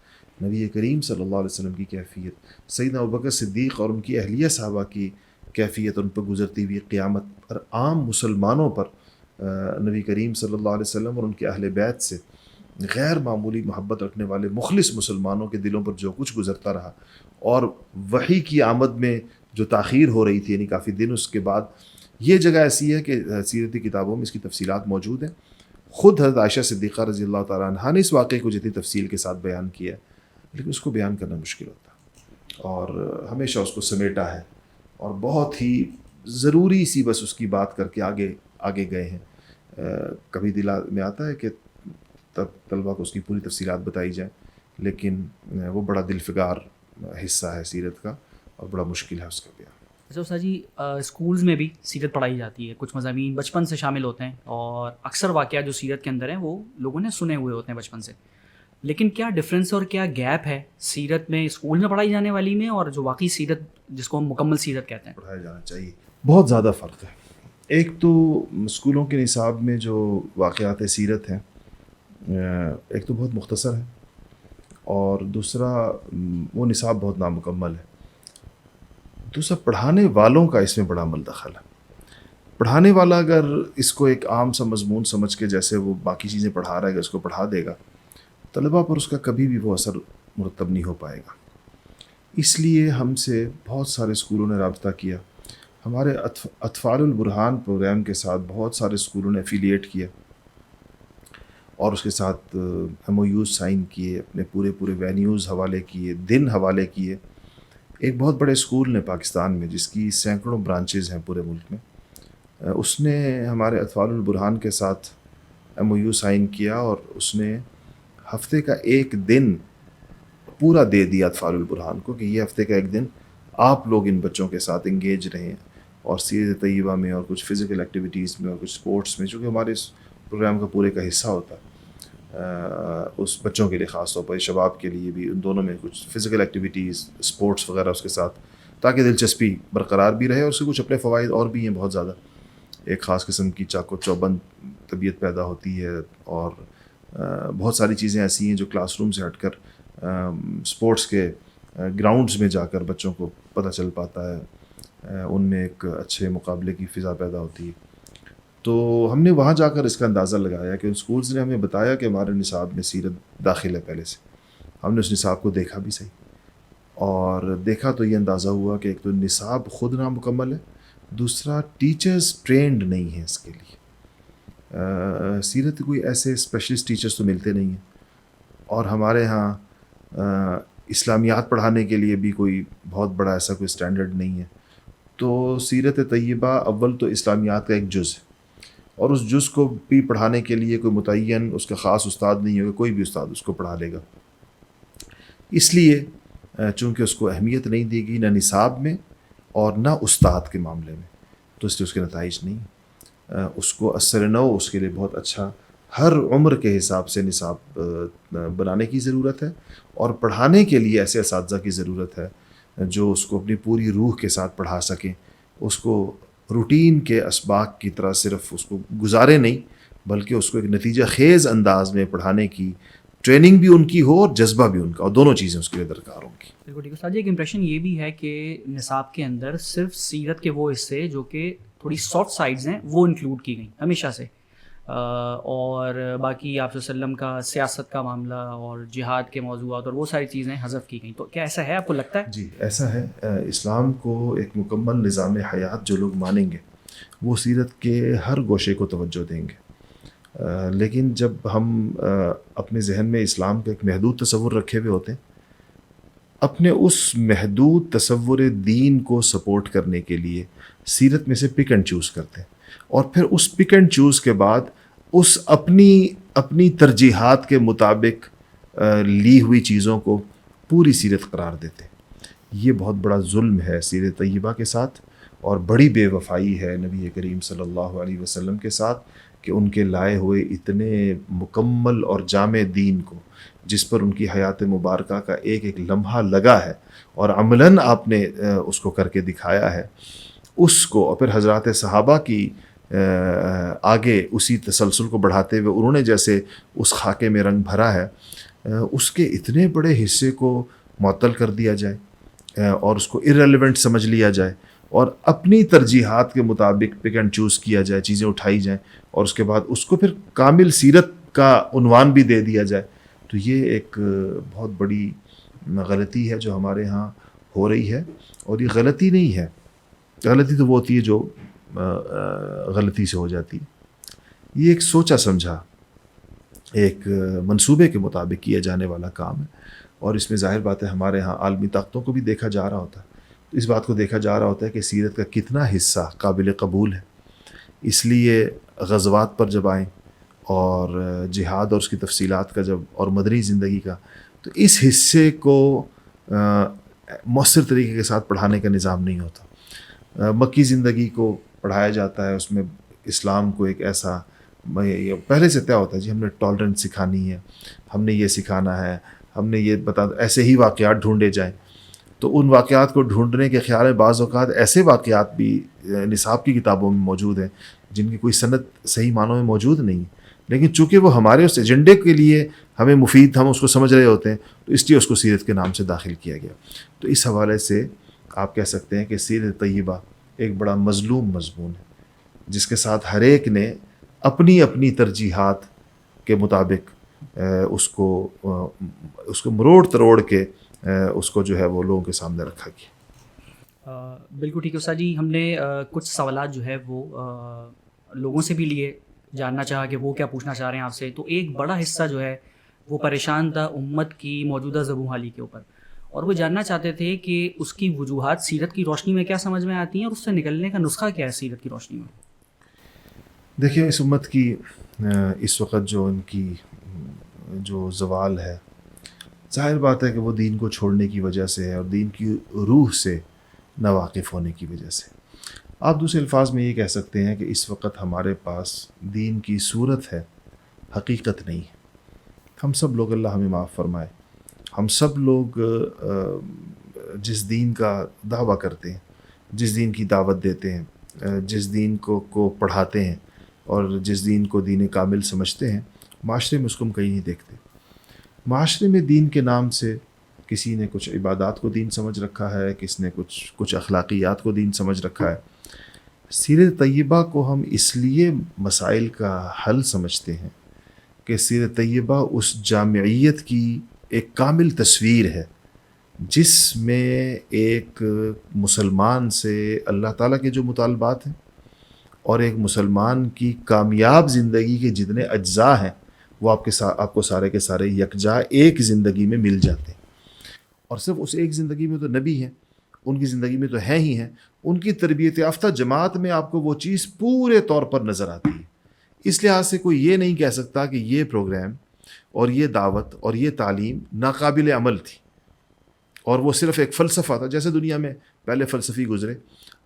S2: نبی کریم صلی اللہ علیہ وسلم کی کیفیت, سیدنا ابوبکر صدیق اور ان کی اہلیہ صحابہ کی کیفیت, ان پر گزرتی ہوئی قیامت, پر عام مسلمانوں پر نبی کریم صلی اللہ علیہ وسلم اور ان کے اہل بیت سے غیر معمولی محبت رکھنے والے مخلص مسلمانوں کے دلوں پر جو کچھ گزرتا رہا, اور وحی کی آمد میں جو تاخیر ہو رہی تھی, یعنی کافی دن اس کے بعد یہ جگہ ایسی ہے کہ سیرتی کتابوں میں اس کی تفصیلات موجود ہیں. خود حضرت عائشہ صدیقہ رضی اللہ تعالیٰ عنہا نے اس واقعے کو جتنی تفصیل کے ساتھ بیان کیا ہے، لیکن اس کو بیان کرنا مشکل ہوتا ہے، اور ہمیشہ اس کو سمیٹا ہے اور بہت ہی ضروری سی بس اس کی بات کر کے آگے گئے ہیں. کبھی دل میں آتا ہے کہ تب طلبہ کو اس کی پوری تفصیلات بتائی جائیں، لیکن وہ بڑا دل فگار حصہ ہے سیرت کا اور بڑا مشکل ہے اس کا بیان.
S1: اچھا استاد جی، اسکولز میں بھی سیرت پڑھائی جاتی ہے، کچھ مضامین بچپن سے شامل ہوتے ہیں اور اکثر واقعات جو سیرت کے اندر ہیں وہ لوگوں نے سنے ہوئے ہوتے ہیں بچپن سے، لیکن کیا ڈفرینس اور کیا گیپ ہے سیرت میں اسکول میں پڑھائی جانے والی میں اور جو واقعی سیرت جس کو ہم مکمل سیرت کہتے ہیں؟
S2: پڑھایا جانا چاہیے. بہت زیادہ فرق ہے. ایک تو اسکولوں کے نصاب میں جو واقعات سیرت ہیں، ایک تو بہت مختصر ہے، اور دوسرا وہ نصاب بہت نامکمل ہے. دوسرا پڑھانے والوں کا اس میں بڑا عمل دخل ہے. پڑھانے والا اگر اس کو ایک عام سا مضمون سمجھ کے جیسے وہ باقی چیزیں پڑھا رہا ہے اس کو پڑھا دے گا، طلبہ پر اس کا کبھی بھی وہ اثر مرتب نہیں ہو پائے گا. اس لیے ہم سے بہت سارے اسکولوں نے رابطہ کیا. ہمارے اطفال البرہان پروگرام کے ساتھ بہت سارے اسکولوں نے ایفیلیٹ کیا اور اس کے ساتھ ایم او یوز سائن کیے، اپنے پورے وینیوز حوالے کیے، دن حوالے کیے. ایک بہت بڑے اسکول نے پاکستان میں جس کی سینکڑوں برانچز ہیں پورے ملک میں، اس نے ہمارے اطفال البرہان کے ساتھ ایم او یو سائن کیا اور اس نے ہفتے کا ایک دن پورا دے دیا اطفال البرہان کو کہ یہ ہفتے کا ایک دن آپ لوگ ان بچوں کے ساتھ انگیج رہیں اور سیرت طیبہ میں اور کچھ فزیکل ایکٹیویٹیز میں اور کچھ اسپورٹس میں، چونکہ ہمارے اس پروگرام کا پورے کا حصہ ہوتا ہے. اس بچوں کے لیے خاص طور پر شباب کے لیے بھی ان دونوں میں کچھ فزیکل ایکٹیویٹیز، اسپورٹس وغیرہ اس کے ساتھ، تاکہ دلچسپی برقرار بھی رہے اور اس سے کچھ اپنے فوائد اور بھی ہیں بہت زیادہ. ایک خاص قسم کی چاق و چوبند طبیعت پیدا ہوتی ہے اور بہت ساری چیزیں ایسی ہیں جو کلاس روم سے ہٹ کر اسپورٹس کے گراؤنڈز میں جا کر بچوں کو پتہ چل پاتا ہے. ان میں ایک اچھے مقابلے کی فضا پیدا ہوتی ہے. تو ہم نے وہاں جا کر اس کا اندازہ لگایا کہ ان اسکولز نے ہمیں بتایا کہ ہمارے نصاب میں سیرت داخل ہے پہلے سے. ہم نے اس نصاب کو دیکھا بھی صحیح، اور دیکھا تو یہ اندازہ ہوا کہ ایک تو نصاب خود نامکمل ہے، دوسرا ٹیچرز ٹرینڈ نہیں ہیں اس کے لیے. سیرت کوئی ایسے اسپیشلسٹ ٹیچرز تو ملتے نہیں ہیں، اور ہمارے ہاں اسلامیات پڑھانے کے لیے بھی کوئی بہت بڑا ایسا کوئی اسٹینڈرڈ نہیں ہے. تو سیرت طیبہ اول تو اسلامیات کا ایک جز ہے، اور اس جز کو بھی پڑھانے کے لیے کوئی متعین اس کا خاص استاد نہیں ہوگا، کوئی بھی استاد اس کو پڑھا لے گا. اس لیے چونکہ اس کو اہمیت نہیں دی گئی نہ نصاب میں اور نہ استاد کے معاملے میں، تو اس لیے اس کے نتائج نہیں. اس کو اثر نو اس کے لیے بہت اچھا ہر عمر کے حساب سے نصاب بنانے کی ضرورت ہے، اور پڑھانے کے لیے ایسے اساتذہ کی ضرورت ہے جو اس کو اپنی پوری روح کے ساتھ پڑھا سکیں. اس کو روٹین کے اسباق کی طرح صرف اس کو گزارے نہیں، بلکہ اس کو ایک نتیجہ خیز انداز میں پڑھانے کی ٹریننگ بھی ان کی ہو اور جذبہ بھی ان کا، اور دونوں چیزیں اس کے لیے درکار ہوں گی.
S1: بالکل ٹھیک ہے سر جی. ایک امپریشن یہ بھی ہے کہ نصاب کے اندر صرف سیرت کے وہ حصے جو کہ تھوڑی سافٹ سائڈز ہیں وہ انکلوڈ کی گئیں ہمیشہ سے، اور باقی آپ صلی اللہ علیہ وسلم کا سیاست کا معاملہ اور جہاد کے موضوعات اور وہ ساری چیزیں حذف کی گئیں. تو کیا ایسا ہے، آپ کو لگتا ہے؟
S2: جی ایسا ہے. اسلام کو ایک مکمل نظام حیات جو لوگ مانیں گے وہ سیرت کے ہر گوشے کو توجہ دیں گے، لیکن جب ہم اپنے ذہن میں اسلام کا ایک محدود تصور رکھے ہوئے ہوتے ہیں، اپنے اس محدود تصور دین کو سپورٹ کرنے کے لیے سیرت میں سے پک اینڈ چوز کرتے ہیں، اور پھر اس پک اینڈ چوز کے بعد اس اپنی ترجیحات کے مطابق لی ہوئی چیزوں کو پوری سیرت قرار دیتے ہیں. یہ بہت بڑا ظلم ہے سیرت طیبہ کے ساتھ، اور بڑی بے وفائی ہے نبی کریم صلی اللہ علیہ وسلم کے ساتھ کہ ان کے لائے ہوئے اتنے مکمل اور جامع دین کو، جس پر ان کی حیات مبارکہ کا ایک ایک لمحہ لگا ہے اور عملاً آپ نے اس کو کر کے دکھایا ہے، اس کو، اور پھر حضرات صحابہ کی آگے اسی تسلسل کو بڑھاتے ہوئے انہوں نے جیسے اس خاکے میں رنگ بھرا ہے، اس کے اتنے بڑے حصے کو معطل کر دیا جائے اور اس کو ارریلیونٹ سمجھ لیا جائے اور اپنی ترجیحات کے مطابق پک اینڈ چوز کیا جائے، چیزیں اٹھائی جائیں اور اس کے بعد اس کو پھر کامل سیرت کا عنوان بھی دے دیا جائے، تو یہ ایک بہت بڑی غلطی ہے جو ہمارے ہاں ہو رہی ہے. اور یہ غلطی نہیں ہے، غلطی تو وہ ہوتی ہے جو غلطی سے ہو جاتی ہے. یہ ایک سوچا سمجھا ایک منصوبے کے مطابق کیا جانے والا کام ہے, اور اس میں ظاہر بات ہے ہمارے ہاں عالمی طاقتوں کو بھی دیکھا جا رہا ہوتا ہے. تو اس بات کو دیکھا جا رہا ہوتا ہے کہ سیرت کا کتنا حصہ قابل قبول ہے. اس لیے غزوات پر جب آئیں اور جہاد اور اس کی تفصیلات کا جب اور مدنی زندگی کا, تو اس حصے کو مؤثر طریقے کے ساتھ پڑھانے کا نظام نہیں ہوتا. مکی زندگی کو پڑھایا جاتا ہے, اس میں اسلام کو ایک ایسا پہلے سے طے ہوتا ہے, جی ہم نے ٹالرنس سکھانی ہے, ہم نے یہ سکھانا ہے, ہم نے یہ ایسے ہی واقعات ڈھونڈے جائیں. تو ان واقعات کو ڈھونڈنے کے خیال میں بعض اوقات ایسے واقعات بھی نصاب کی کتابوں میں موجود ہیں جن کی کوئی سند صحیح معنوں میں موجود نہیں, لیکن چونکہ وہ ہمارے اس ایجنڈے کے لیے ہمیں مفید, ہم اس کو سمجھ رہے ہوتے ہیں, تو اس لیے اس کو سیرت کے نام سے داخل کیا گیا. تو اس حوالے سے آپ کہہ سکتے ہیں کہ سیرت طیبہ ایک بڑا مظلوم مضمون ہے, جس کے ساتھ ہر ایک نے اپنی اپنی ترجیحات کے مطابق اس کو مروڑ تروڑ کے اس کو جو ہے وہ لوگوں کے سامنے رکھا گیا.
S1: بالکل ٹھیک ہے استاد جی. ہم نے کچھ سوالات جو ہے وہ لوگوں سے بھی لیے, جاننا چاہا کہ وہ کیا پوچھنا چاہ رہے ہیں آپ سے. تو ایک بڑا حصہ جو ہے وہ پریشان تھا امت کی موجودہ زبوں حالی کے اوپر, اور وہ جاننا چاہتے تھے کہ اس کی وجوہات سیرت کی روشنی میں کیا سمجھ میں آتی ہیں, اور اس سے نکلنے کا نسخہ کیا ہے سیرت کی روشنی میں.
S2: دیکھیں اس امت کی اس وقت جو ان کی جو زوال ہے, ظاہر بات ہے کہ وہ دین کو چھوڑنے کی وجہ سے ہے اور دین کی روح سے ناواقف ہونے کی وجہ سے. آپ دوسرے الفاظ میں یہ کہہ سکتے ہیں کہ اس وقت ہمارے پاس دین کی صورت ہے, حقیقت نہیں ہے. ہم سب لوگ, اللہ ہمیں معاف فرمائے, ہم سب لوگ جس دین کا دعویٰ کرتے ہیں, جس دین کی دعوت دیتے ہیں, جس دین کو پڑھاتے ہیں اور جس دین کو دین کامل سمجھتے ہیں, معاشرے میں اس کو ہم کہیں نہیں دیکھتے. معاشرے میں دین کے نام سے کسی نے کچھ عبادات کو دین سمجھ رکھا ہے, کسی نے کچھ اخلاقیات کو دین سمجھ رکھا ہے. سیرت طیبہ کو ہم اس لیے مسائل کا حل سمجھتے ہیں کہ سیرت طیبہ اس جامعیت کی ایک کامل تصویر ہے جس میں ایک مسلمان سے اللہ تعالیٰ کے جو مطالبات ہیں اور ایک مسلمان کی کامیاب زندگی کے جتنے اجزاء ہیں وہ آپ کو سارے کے سارے یکجا ایک زندگی میں مل جاتے ہیں. اور صرف اس ایک زندگی میں تو نبی ہیں, ان کی زندگی میں تو ہیں ہی ہیں, ان کی تربیت یافتہ جماعت میں آپ کو وہ چیز پورے طور پر نظر آتی ہے. اس لحاظ سے کوئی یہ نہیں کہہ سکتا کہ یہ پروگرام اور یہ دعوت اور یہ تعلیم ناقابل عمل تھی اور وہ صرف ایک فلسفہ تھا. جیسے دنیا میں پہلے فلسفی گزرے,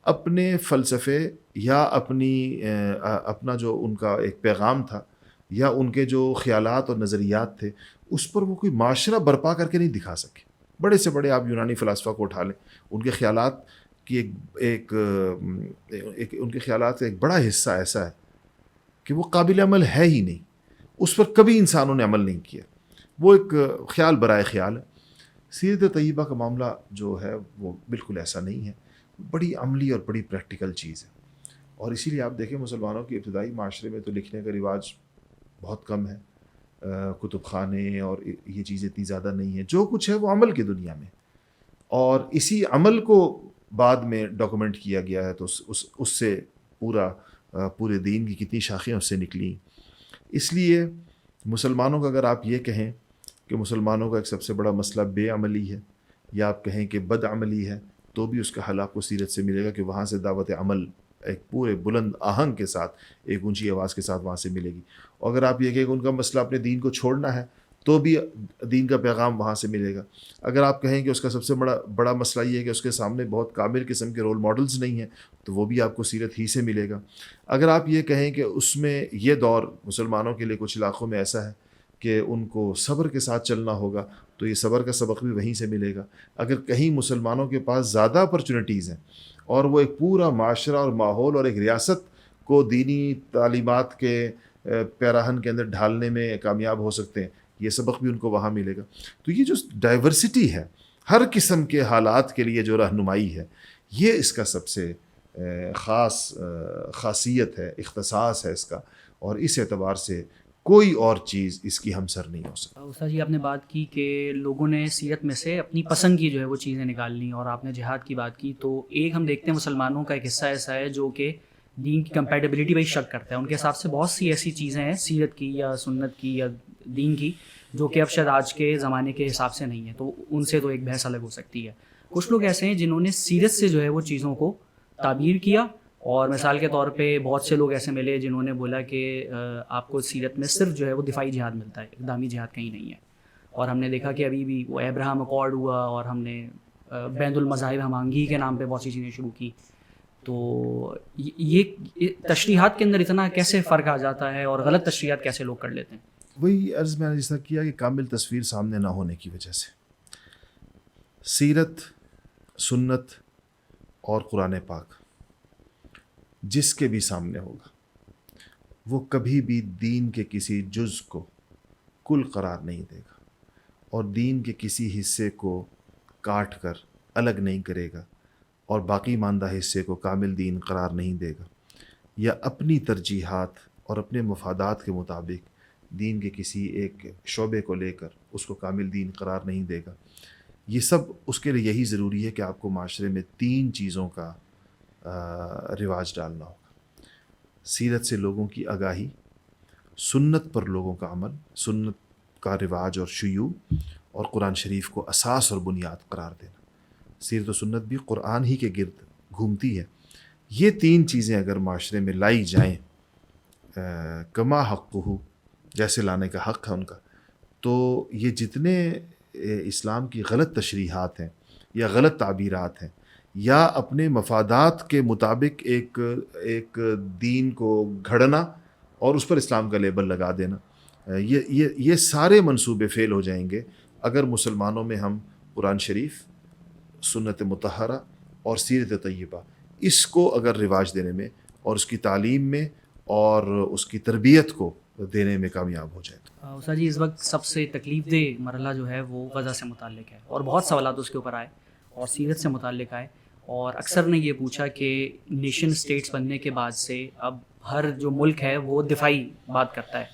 S2: اپنے فلسفے یا اپنا جو ان کا ایک پیغام تھا یا ان کے جو خیالات اور نظریات تھے, اس پر وہ کوئی معاشرہ برپا کر کے نہیں دکھا سکے. بڑے سے بڑے آپ یونانی فلاسفہ کو اٹھا لیں, ان کے خیالات کی ان کے خیالات کا ایک بڑا حصہ ایسا ہے کہ وہ قابل عمل ہے ہی نہیں, اس پر کبھی انسانوں نے عمل نہیں کیا. وہ ایک خیال برائے خیال ہے. سیرت طیبہ کا معاملہ جو ہے وہ بالکل ایسا نہیں ہے, بڑی عملی اور بڑی پریکٹیکل چیز ہے. اور اسی لیے آپ دیکھیں مسلمانوں کے ابتدائی معاشرے میں تو لکھنے کا رواج بہت کم ہے, کتب خانے اور یہ چیزیں اتنی زیادہ نہیں ہیں. جو کچھ ہے وہ عمل کی دنیا میں, اور اسی عمل کو بعد میں ڈاکومنٹ کیا گیا ہے. تو اس سے پورے دین کی کتنی شاخیں اس سے نکلیں. اس لیے مسلمانوں کا اگر آپ یہ کہیں کہ مسلمانوں کا ایک سب سے بڑا مسئلہ بے عملی ہے, یا آپ کہیں کہ بد عملی ہے, تو بھی اس کا حل آپ کو سیرت سے ملے گا کہ وہاں سے دعوت عمل ایک پورے بلند آہنگ کے ساتھ, ایک اونچی آواز کے ساتھ وہاں سے ملے گی. اور اگر آپ یہ کہیں کہ ان کا مسئلہ اپنے دین کو چھوڑنا ہے, تو بھی دین کا پیغام وہاں سے ملے گا. اگر آپ کہیں کہ اس کا سب سے بڑا مسئلہ یہ ہے کہ اس کے سامنے بہت کامل قسم کے رول ماڈلز نہیں ہیں, تو وہ بھی آپ کو سیرت ہی سے ملے گا. اگر آپ یہ کہیں کہ اس میں یہ دور مسلمانوں کے لیے کچھ علاقوں میں ایسا ہے کہ ان کو صبر کے ساتھ چلنا ہوگا, تو یہ صبر کا سبق بھی وہیں سے ملے گا. اگر کہیں مسلمانوں کے پاس زیادہ اپرچونٹیز ہیں اور وہ ایک پورا معاشرہ اور ماحول اور ایک ریاست کو دینی تعلیمات کے پیراہن کے اندر ڈھالنے میں کامیاب ہو سکتے ہیں, یہ سبق بھی ان کو وہاں ملے گا. تو یہ جو ڈائیورسٹی ہے, ہر قسم کے حالات کے لیے جو رہنمائی ہے, یہ اس کا سب سے خاصیت ہے, اختصاص ہے اس کا. اور اس اعتبار سے کوئی اور چیز اس کی ہمسر نہیں ہو سکتی.
S1: استاد جی آپ نے بات کی کہ لوگوں نے سیرت میں سے اپنی پسند کی جو ہے وہ چیزیں نکال لیں, اور آپ نے جہاد کی بات کی. تو ایک ہم دیکھتے ہیں مسلمانوں کا ایک حصہ ایسا ہے جو کہ دین کی کمپیٹیبلٹی پہ شک کرتا ہے. ان کے حساب سے بہت سی ایسی چیزیں ہیں سیرت کی یا سنت کی یا دین کی جو کہ اب شاید آج کے زمانے کے حساب سے نہیں ہے, تو ان سے تو ایک بحث الگ ہو سکتی ہے. کچھ لوگ ایسے ہیں جنہوں نے سیرت سے جو ہے وہ چیزوں کو تعبیر کیا, اور مثال کے طور پہ بہت سے لوگ ایسے ملے جنہوں نے بولا کہ آپ کو سیرت میں صرف جو ہے وہ دفاعی جہاد ملتا ہے, اقدامی جہاد کہیں نہیں ہے. اور ہم نے دیکھا کہ ابھی بھی وہ ابراہم اکارڈ ہوا, اور ہم نے بین المذاہب ہمانگی کے نام پہ بہت سی چیزیں شروع کی. تو یہ تشریحات کے اندر اتنا کیسے فرق آ جاتا ہے, اور غلط تشریحات کیسے لوگ کر لیتے ہیں؟
S2: وہی عرض میں نے جس طرح کیا کہ کامل تصویر سامنے نہ ہونے کی وجہ سے سیرت, سنت اور قرآن پاک جس کے بھی سامنے ہوگا وہ کبھی بھی دین کے کسی جز کو کل قرار نہیں دے گا, اور دین کے کسی حصے کو کاٹ کر الگ نہیں کرے گا اور باقی ماندہ حصے کو کامل دین قرار نہیں دے گا, یا اپنی ترجیحات اور اپنے مفادات کے مطابق دین کے کسی ایک شعبے کو لے کر اس کو کامل دین قرار نہیں دے گا. یہ سب اس کے لیے یہی ضروری ہے کہ آپ کو معاشرے میں 3 چیزوں کا رواج ڈالنا ہوگا: سیرت سے لوگوں کی آگاہی, سنت پر لوگوں کا عمل, سنت کا رواج اور شیوع, اور قرآن شریف کو اساس اور بنیاد قرار دینا. سیرت و سنت بھی قرآن ہی کے گرد گھومتی ہے. یہ 3 چیزیں اگر معاشرے میں لائی جائیں کما حق ہو, جیسے لانے کا حق ہے ان کا, تو یہ جتنے اسلام کی غلط تشریحات ہیں یا غلط تعبیرات ہیں یا اپنے مفادات کے مطابق ایک دین کو گھڑنا اور اس پر اسلام کا لیبل لگا دینا, یہ سارے منصوبے فیل ہو جائیں گے اگر مسلمانوں میں ہم قرآن شریف, سنت مطہرہ اور سیرت طیبہ اس کو اگر رواج دینے میں اور اس کی تعلیم میں اور اس کی تربیت کو دینے میں کامیاب ہو جائے.
S1: استاد جی, اس وقت سب سے تکلیف دہ مرحلہ جو ہے وہ غزہ سے متعلق ہے, اور بہت سوالات اس کے اوپر آئے اور سیرت سے متعلق آئے, اور اکثر نے یہ پوچھا کہ نیشن اسٹیٹس بننے کے بعد سے اب ہر جو ملک ہے وہ دفاعی بات کرتا ہے,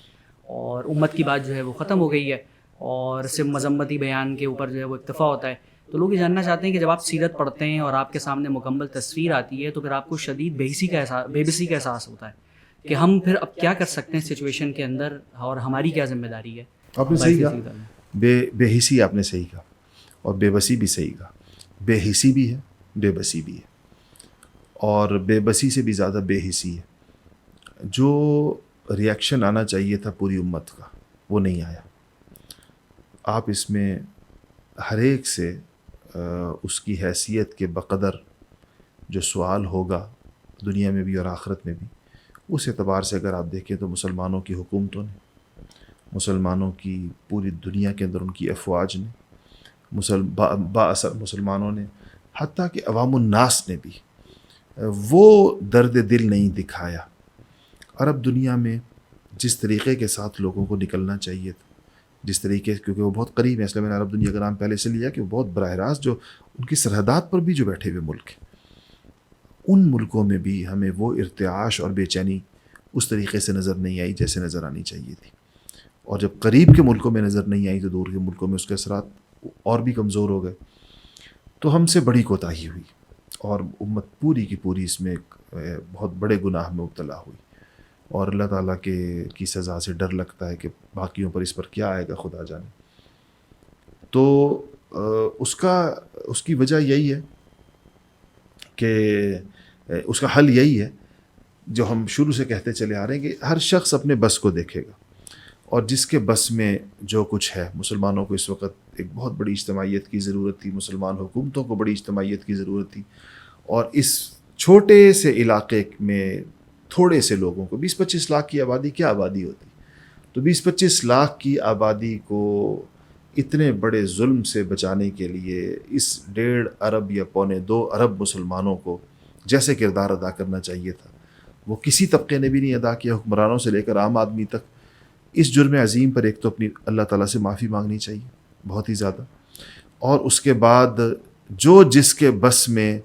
S1: اور امت کی بات جو ہے وہ ختم ہو گئی ہے, اور صرف مذمتی بیان کے اوپر جو ہے وہ اکتفا ہوتا ہے. تو لوگ یہ جاننا چاہتے ہیں کہ جب آپ سیرت پڑھتے ہیں اور آپ کے سامنے مکمل تصویر آتی ہے تو پھر آپ کو شدید بے بسی کا احساس ہوتا ہے کہ ہم پھر اب کیا کر سکتے ہیں سچویشن کے اندر, اور ہماری کیا ذمہ داری ہے.
S2: آپ نے صحیح کہا, بے حسی آپ نے صحیح کہا, اور بے بسی بھی صحیح کہا. بے حسی بھی ہے, بے بسی بھی ہے, اور بے بسی سے بھی زیادہ بے حسی ہے. جو ریئیکشن آنا چاہیے تھا پوری امت کا وہ نہیں آیا. آپ اس میں ہر ایک سے اس کی حیثیت کے بقدر جو سوال ہوگا دنیا میں بھی اور آخرت میں بھی, اس اعتبار سے اگر آپ دیکھیں تو مسلمانوں کی حکومتوں نے, مسلمانوں کی پوری دنیا کے اندر ان کی افواج نے, با اثر مسلمانوں نے, حتیٰ کہ عوام الناس نے بھی وہ درد دل نہیں دکھایا. عرب دنیا میں جس طریقے کے ساتھ لوگوں کو نکلنا چاہیے تھا, جس طریقے, کیونکہ وہ بہت قریب ہیں, اس لیے میں نے عرب دنیا کا نام پہلے سے لیا کہ وہ بہت براہ راست جو ان کی سرحدات پر بھی جو بیٹھے ہوئے ملک ہیں, ان ملکوں میں بھی ہمیں وہ ارتعاش اور بے چینی اس طریقے سے نظر نہیں آئی جیسے نظر آنی چاہیے تھی. اور جب قریب کے ملکوں میں نظر نہیں آئی تو دور کے ملکوں میں اس کے اثرات اور بھی کمزور ہو گئے. تو ہم سے بڑی کوتاہی ہوئی, اور امت پوری کی پوری اس میں ایک بہت بڑے گناہ میں مبتلا ہوئی, اور اللہ تعالیٰ کی سزا سے ڈر لگتا ہے کہ باقیوں پر اس پر کیا آئے گا خدا جانے. تو اس کی وجہ یہی ہے کہ اس کا حل یہی ہے جو ہم شروع سے کہتے چلے آ رہے ہیں کہ ہر شخص اپنے بس کو دیکھے گا, اور جس کے بس میں جو کچھ ہے. مسلمانوں کو اس وقت ایک بہت بڑی اجتماعیت کی ضرورت تھی, مسلمان حکومتوں کو بڑی اجتماعیت کی ضرورت تھی, اور اس چھوٹے سے علاقے میں تھوڑے سے لوگوں کو, 20-25 لاکھ کی آبادی کیا آبادی ہوتی, تو 20-25 لاکھ کی آبادی کو اتنے بڑے ظلم سے بچانے کے لیے اس 1.5 ارب یا 1.25 ارب مسلمانوں کو جیسے کردار ادا کرنا چاہیے تھا وہ کسی طبقے نے بھی نہیں ادا کیا, حکمرانوں سے لے کر عام آدمی تک. اس جرم عظیم پر ایک تو اپنی اللہ تعالیٰ سے معافی مانگنی چاہیے بہت ہی زیادہ, اور اس کے بعد جو جس کے بس میں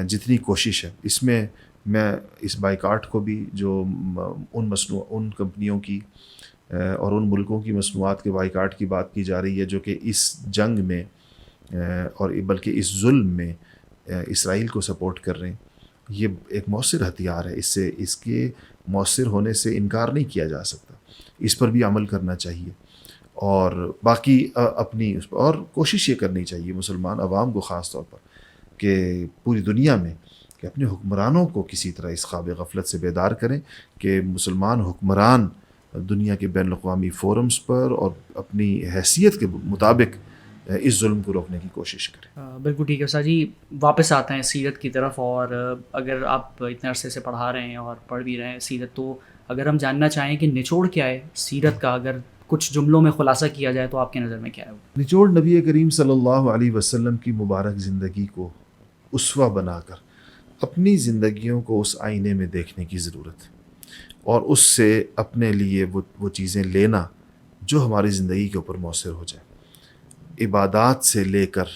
S2: جتنی کوشش ہے, اس میں میں اس بائیکاٹ کو بھی جو ان کمپنیوں کی اور ان ملکوں کی مصنوعات کے بائیکاٹ کی بات کی جا رہی ہے جو کہ اس جنگ میں اور بلکہ اس ظلم میں اسرائیل کو سپورٹ کر رہے ہیں, یہ ایک مؤثر ہتھیار ہے، اس کے مؤثر ہونے سے انکار نہیں کیا جا سکتا، اس پر بھی عمل کرنا چاہیے، اور باقی اپنی اس پر اور کوشش یہ کرنی چاہیے مسلمان عوام کو خاص طور پر کہ پوری دنیا میں کہ اپنے حکمرانوں کو کسی طرح اس خواب غفلت سے بیدار کریں کہ مسلمان حکمران دنیا کے بین الاقوامی فورمز پر اور اپنی حیثیت کے مطابق اس ظلم کو روکنے کی کوشش کریں۔
S1: بالکل ٹھیک ہے استاد جی، واپس آتے ہیں سیرت کی طرف، اور اگر آپ اتنے عرصے سے پڑھا رہے ہیں اور پڑھ بھی رہے ہیں سیرت، تو اگر ہم جاننا چاہیں کہ نچوڑ کیا ہے سیرت کا، اگر کچھ جملوں میں خلاصہ کیا جائے تو آپ کی نظر میں کیا ہے؟
S2: نچوڑ نبی کریم صلی اللہ علیہ وسلم کی مبارک زندگی کو اسوہ بنا کر اپنی زندگیوں کو اس آئینے میں دیکھنے کی ضرورت ہے، اور اس سے اپنے لیے وہ چیزیں لینا جو ہماری زندگی کے اوپر مؤثر ہو جائے، عبادات سے لے کر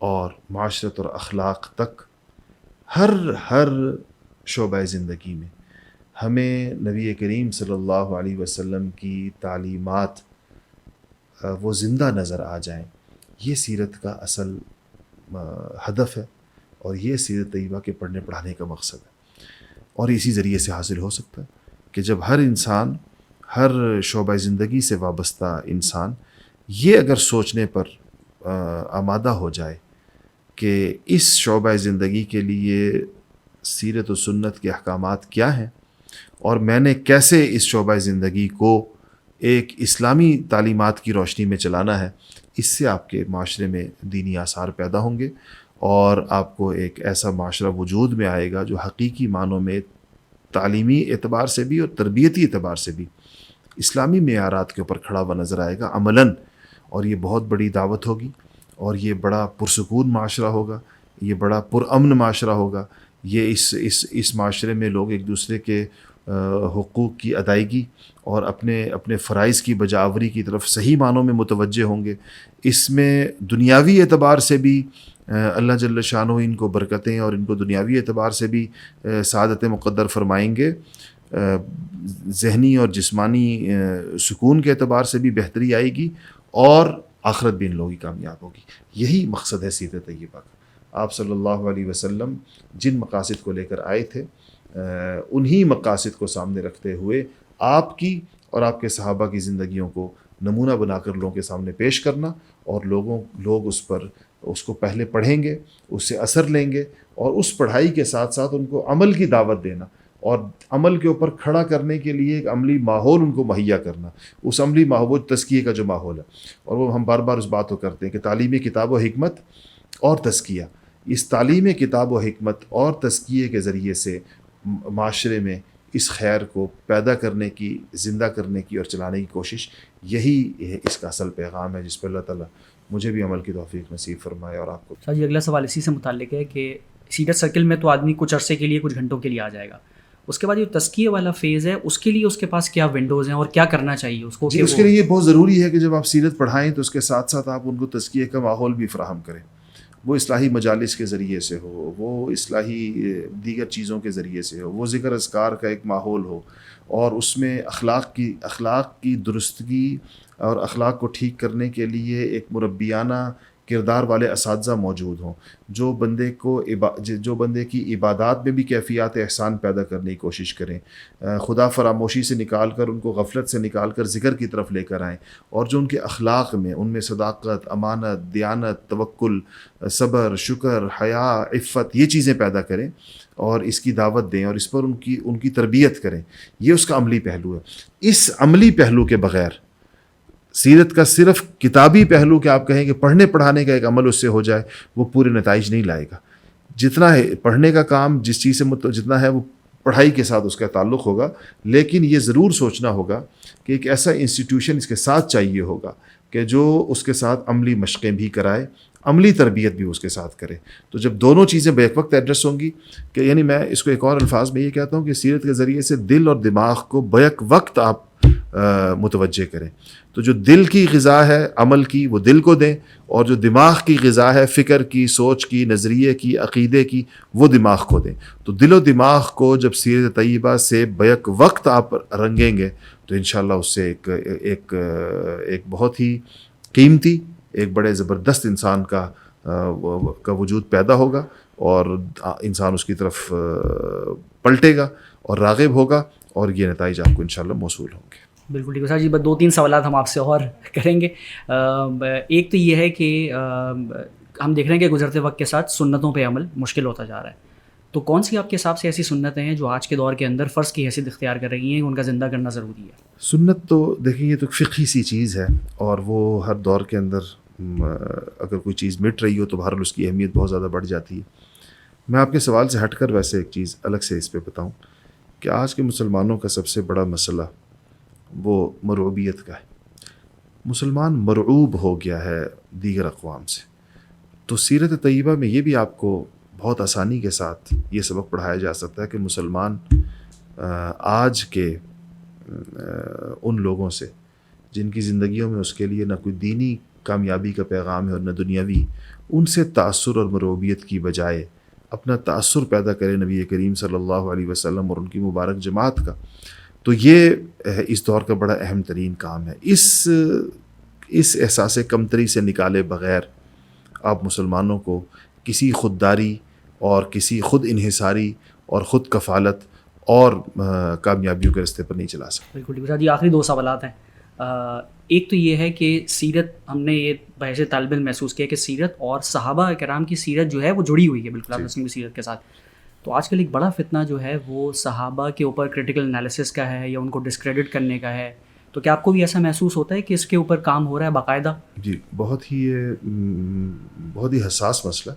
S2: اور معاشرت اور اخلاق تک ہر شعبہ زندگی میں ہمیں نبی کریم صلی اللہ علیہ وسلم کی تعلیمات وہ زندہ نظر آ جائیں۔ یہ سیرت کا اصل ہدف ہے، اور یہ سیرت طیبہ کے پڑھنے پڑھانے کا مقصد ہے، اور اسی ذریعے سے حاصل ہو سکتا ہے کہ جب ہر انسان، ہر شعبہ زندگی سے وابستہ انسان یہ اگر سوچنے پر آمادہ ہو جائے کہ اس شعبہ زندگی کے لیے سیرت و سنت کے احکامات کیا ہیں، اور میں نے کیسے اس شعبہ زندگی کو ایک اسلامی تعلیمات کی روشنی میں چلانا ہے، اس سے آپ کے معاشرے میں دینی آثار پیدا ہوں گے، اور آپ کو ایک ایسا معاشرہ وجود میں آئے گا جو حقیقی معنوں میں تعلیمی اعتبار سے بھی اور تربیتی اعتبار سے بھی اسلامی معیارات کے اوپر کھڑا ہوا نظر آئے گا عملاً، اور یہ بہت بڑی دعوت ہوگی، اور یہ بڑا پرسکون معاشرہ ہوگا، یہ بڑا پرامن معاشرہ ہوگا۔ یہ اس معاشرے میں لوگ ایک دوسرے کے حقوق کی ادائیگی اور اپنے فرائض کی بجاوری کی طرف صحیح معنوں میں متوجہ ہوں گے۔ اس میں دنیاوی اعتبار سے بھی اللہ جل شانہ ان کو برکتیں اور ان کو دنیاوی اعتبار سے بھی سعادت مقدر فرمائیں گے، ذہنی اور جسمانی سکون کے اعتبار سے بھی بہتری آئے گی، اور آخرت بھی ان لوگوں کی کامیاب ہوگی۔ یہی مقصد ہے سیرت طیبہ کا۔ آپ صلی اللہ علیہ وسلم جن مقاصد کو لے کر آئے تھے، انہی مقاصد کو سامنے رکھتے ہوئے آپ کی اور آپ کے صحابہ کی زندگیوں کو نمونہ بنا کر لوگوں کے سامنے پیش کرنا، اور لوگ اس کو پہلے پڑھیں گے، اس سے اثر لیں گے، اور اس پڑھائی کے ساتھ ساتھ ان کو عمل کی دعوت دینا، اور عمل کے اوپر کھڑا کرنے کے لیے ایک عملی ماحول ان کو مہیا کرنا، اس عملی ماحول تزکیے کا جو ماحول ہے۔ اور وہ ہم بار بار اس بات کو کرتے ہیں کہ تعلیم کتاب و حکمت اور تزکیہ، اس تعلیم کتاب و حکمت اور تزکیے کے ذریعے سے معاشرے میں اس خیر کو پیدا کرنے کی، زندہ کرنے کی اور چلانے کی کوشش، یہی اس کا اصل پیغام ہے، جس پہ اللہ تعالیٰ مجھے بھی عمل کی توفیق نصیب فرمائے اور آپ کو۔
S1: سر جی، اگلا سوال اسی سے متعلق ہے کہ سیرت سرکل میں تو آدمی کچھ عرصے کے لیے، کچھ گھنٹوں کے لیے آ جائے گا، اس کے بعد جو تزکیے والا فیز ہے، اس کے لیے اس کے پاس کیا ونڈوز ہیں اور کیا کرنا چاہیے اس کو؟
S2: جی، اس کے لیے یہ بہت ضروری ہے کہ جب آپ سیرت پڑھائیں تو اس کے ساتھ ساتھ آپ ان کو تزکیے کا ماحول بھی فراہم کریں، وہ اصلاحی مجالس کے ذریعے سے ہو، وہ اصلاحی دیگر چیزوں کے ذریعے سے ہو، وہ ذکر اذکار کا ایک ماحول ہو، اور اس میں اخلاق کی درستگی اور اخلاق کو ٹھیک کرنے کے لیے ایک مربیانہ کردار والے اساتذہ موجود ہوں، جو بندے کی عبادات میں بھی کیفیات احسان پیدا کرنے کی کوشش کریں، خدا فراموشی سے نکال کر، ان کو غفلت سے نکال کر ذکر کی طرف لے کر آئیں، اور جو ان کے اخلاق میں، ان میں صداقت، امانت، دیانت، توکل، صبر، شکر، حیا، عفت، یہ چیزیں پیدا کریں اور اس کی دعوت دیں اور اس پر ان کی تربیت کریں۔ یہ اس کا عملی پہلو ہے۔ اس عملی پہلو کے بغیر سیرت کا صرف کتابی پہلو کہ آپ کہیں کہ پڑھنے پڑھانے کا ایک عمل اس سے ہو جائے، وہ پورے نتائج نہیں لائے گا۔ جتنا ہے پڑھنے کا کام، جس چیز سے جتنا ہے وہ پڑھائی کے ساتھ اس کا تعلق ہوگا، لیکن یہ ضرور سوچنا ہوگا کہ ایک ایسا انسٹیٹیوشن اس کے ساتھ چاہیے ہوگا کہ جو اس کے ساتھ عملی مشقیں بھی کرائے، عملی تربیت بھی اس کے ساتھ کرے۔ تو جب دونوں چیزیں بیک وقت ایڈریس ہوں گی، کہ یعنی میں اس کو ایک اور الفاظ میں یہ کہتا ہوں کہ سیرت کے ذریعے سے دل اور دماغ کو بیک وقت آپ متوجہ کریں۔ تو جو دل کی غذا ہے عمل کی، وہ دل کو دیں، اور جو دماغ کی غذا ہے فکر کی، سوچ کی، نظریے کی، عقیدے کی، وہ دماغ کو دیں۔ تو دل و دماغ کو جب سیرت طیبہ سے بیک وقت آپ رنگیں گے تو انشاءاللہ اس سے ایک بہت ہی قیمتی، ایک بڑے زبردست انسان کا وجود پیدا ہوگا، اور انسان اس کی طرف پلٹے گا اور راغب ہوگا، اور یہ نتائج آپ کو انشاءاللہ موصول ہوں گے۔
S1: بالکل ٹھیک ہے صاحب جی، بس 2-3 سوالات ہم آپ سے اور کریں گے۔ ایک تو یہ ہے کہ ہم دیکھ رہے ہیں کہ گزرتے وقت کے ساتھ سنتوں پہ عمل مشکل ہوتا جا رہا ہے، تو کون سی آپ کے حساب سے ایسی سنتیں ہیں جو آج کے دور کے اندر فرض کی حیثیت اختیار کر رہی ہیں، ان کا زندہ کرنا ضروری ہے؟
S2: سنت تو دیکھیں یہ تو فقہی سی چیز ہے، اور وہ ہر دور کے اندر اگر کوئی چیز مٹ رہی ہو تو بہرحال اس کی اہمیت بہت زیادہ بڑھ جاتی ہے۔ میں آپ کے سوال سے ہٹ کر ویسے ایک چیز الگ سے اس پہ بتاؤں کہ آج کے مسلمانوں کا سب سے بڑا مسئلہ وہ مرعوبیت کا ہے۔ مسلمان مرعوب ہو گیا ہے دیگر اقوام سے۔ تو سیرت طیبہ میں یہ بھی آپ کو بہت آسانی کے ساتھ یہ سبق پڑھایا جا سکتا ہے کہ مسلمان آج کے ان لوگوں سے جن کی زندگیوں میں اس کے لیے نہ کوئی دینی کامیابی کا پیغام ہے اور نہ دنیاوی، ان سے تأثر اور مرعوبیت کی بجائے اپنا تأثر پیدا کرے نبی کریم صلی اللہ علیہ وسلم اور ان کی مبارک جماعت کا، تو یہ اس دور کا بڑا اہم ترین کام ہے۔ اس احساس کمتری سے نکالے بغیر آپ مسلمانوں کو کسی خودداری اور کسی خود انحصاری اور خود کفالت اور کامیابیوں کے راستے پر نہیں چلا سکتے۔
S1: بالکل ٹھیک ہے صاحب جی، آخری 2 سوالات ہیں۔ ایک تو یہ ہے کہ سیرت، ہم نے یہ بحث طالب علم محسوس کیا کہ سیرت اور صحابہ کرام کی سیرت جو ہے وہ جڑی ہوئی ہے بالکل آپ کی سیرت کے ساتھ۔ تو آج کل ایک بڑا فتنہ جو ہے وہ صحابہ کے اوپر کرٹیکل انالیسس کا ہے یا ان کو ڈسکریڈٹ کرنے کا ہے، تو کیا آپ کو بھی ایسا محسوس ہوتا ہے کہ اس کے اوپر کام ہو رہا ہے باقاعدہ؟
S2: جی، بہت ہی حساس مسئلہ۔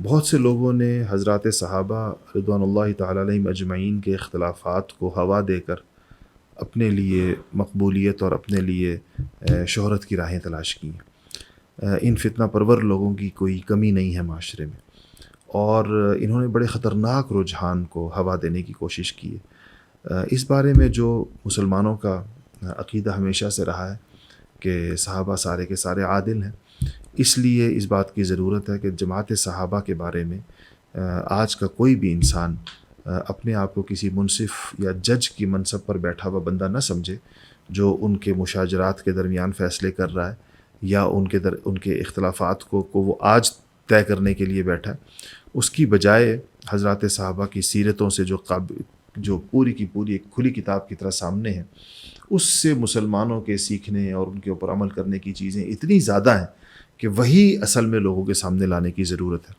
S2: بہت سے لوگوں نے حضرات صحابہ رضوان اللہ تعالیٰ علیہم اجمعین کے اختلافات کو ہوا دے کر اپنے لیے مقبولیت اور اپنے لیے شہرت کی راہیں تلاش کی ہیں۔ ان فتنہ پرور لوگوں کی کوئی کمی نہیں ہے معاشرے میں، اور انہوں نے بڑے خطرناک رجحان کو ہوا دینے کی کوشش کی ہے۔ اس بارے میں جو مسلمانوں کا عقیدہ ہمیشہ سے رہا ہے کہ صحابہ سارے کے سارے عادل ہیں، اس لیے اس بات کی ضرورت ہے کہ جماعت صحابہ کے بارے میں آج کا کوئی بھی انسان اپنے آپ کو کسی منصف یا جج کی منصب پر بیٹھا ہوا بندہ نہ سمجھے جو ان کے مشاجرات کے درمیان فیصلے کر رہا ہے یا ان کے اختلافات کو وہ آج طے کرنے کے لیے بیٹھا ہے۔ اس کی بجائے حضرات صحابہ کی سیرتوں سے جو پوری کی پوری ایک کھلی کتاب کی طرح سامنے ہے، اس سے مسلمانوں کے سیکھنے اور ان کے اوپر عمل کرنے کی چیزیں اتنی زیادہ ہیں کہ وہی اصل میں لوگوں کے سامنے لانے کی ضرورت ہے۔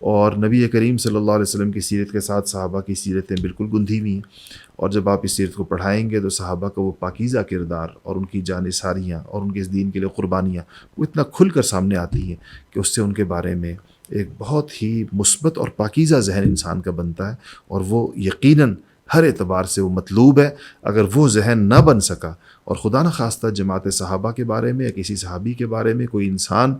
S2: اور نبی کریم صلی اللہ علیہ وسلم کی سیرت کے ساتھ صحابہ کی سیرتیں بالکل گندھی ہوئی ہیں، اور جب آپ اس سیرت کو پڑھائیں گے تو صحابہ کا وہ پاکیزہ کردار اور ان کی جانثاریاں اور ان کے اس دین کے لیے قربانیاں وہ اتنا کھل کر سامنے آتی ہیں کہ اس سے ان کے بارے میں ایک بہت ہی مثبت اور پاکیزہ ذہن انسان کا بنتا ہے، اور وہ یقیناً ہر اعتبار سے وہ مطلوب ہے۔ اگر وہ ذہن نہ بن سکا اور خدا نہ خواستہ جماعت صحابہ کے بارے میں یا کسی صحابی کے بارے میں کوئی انسان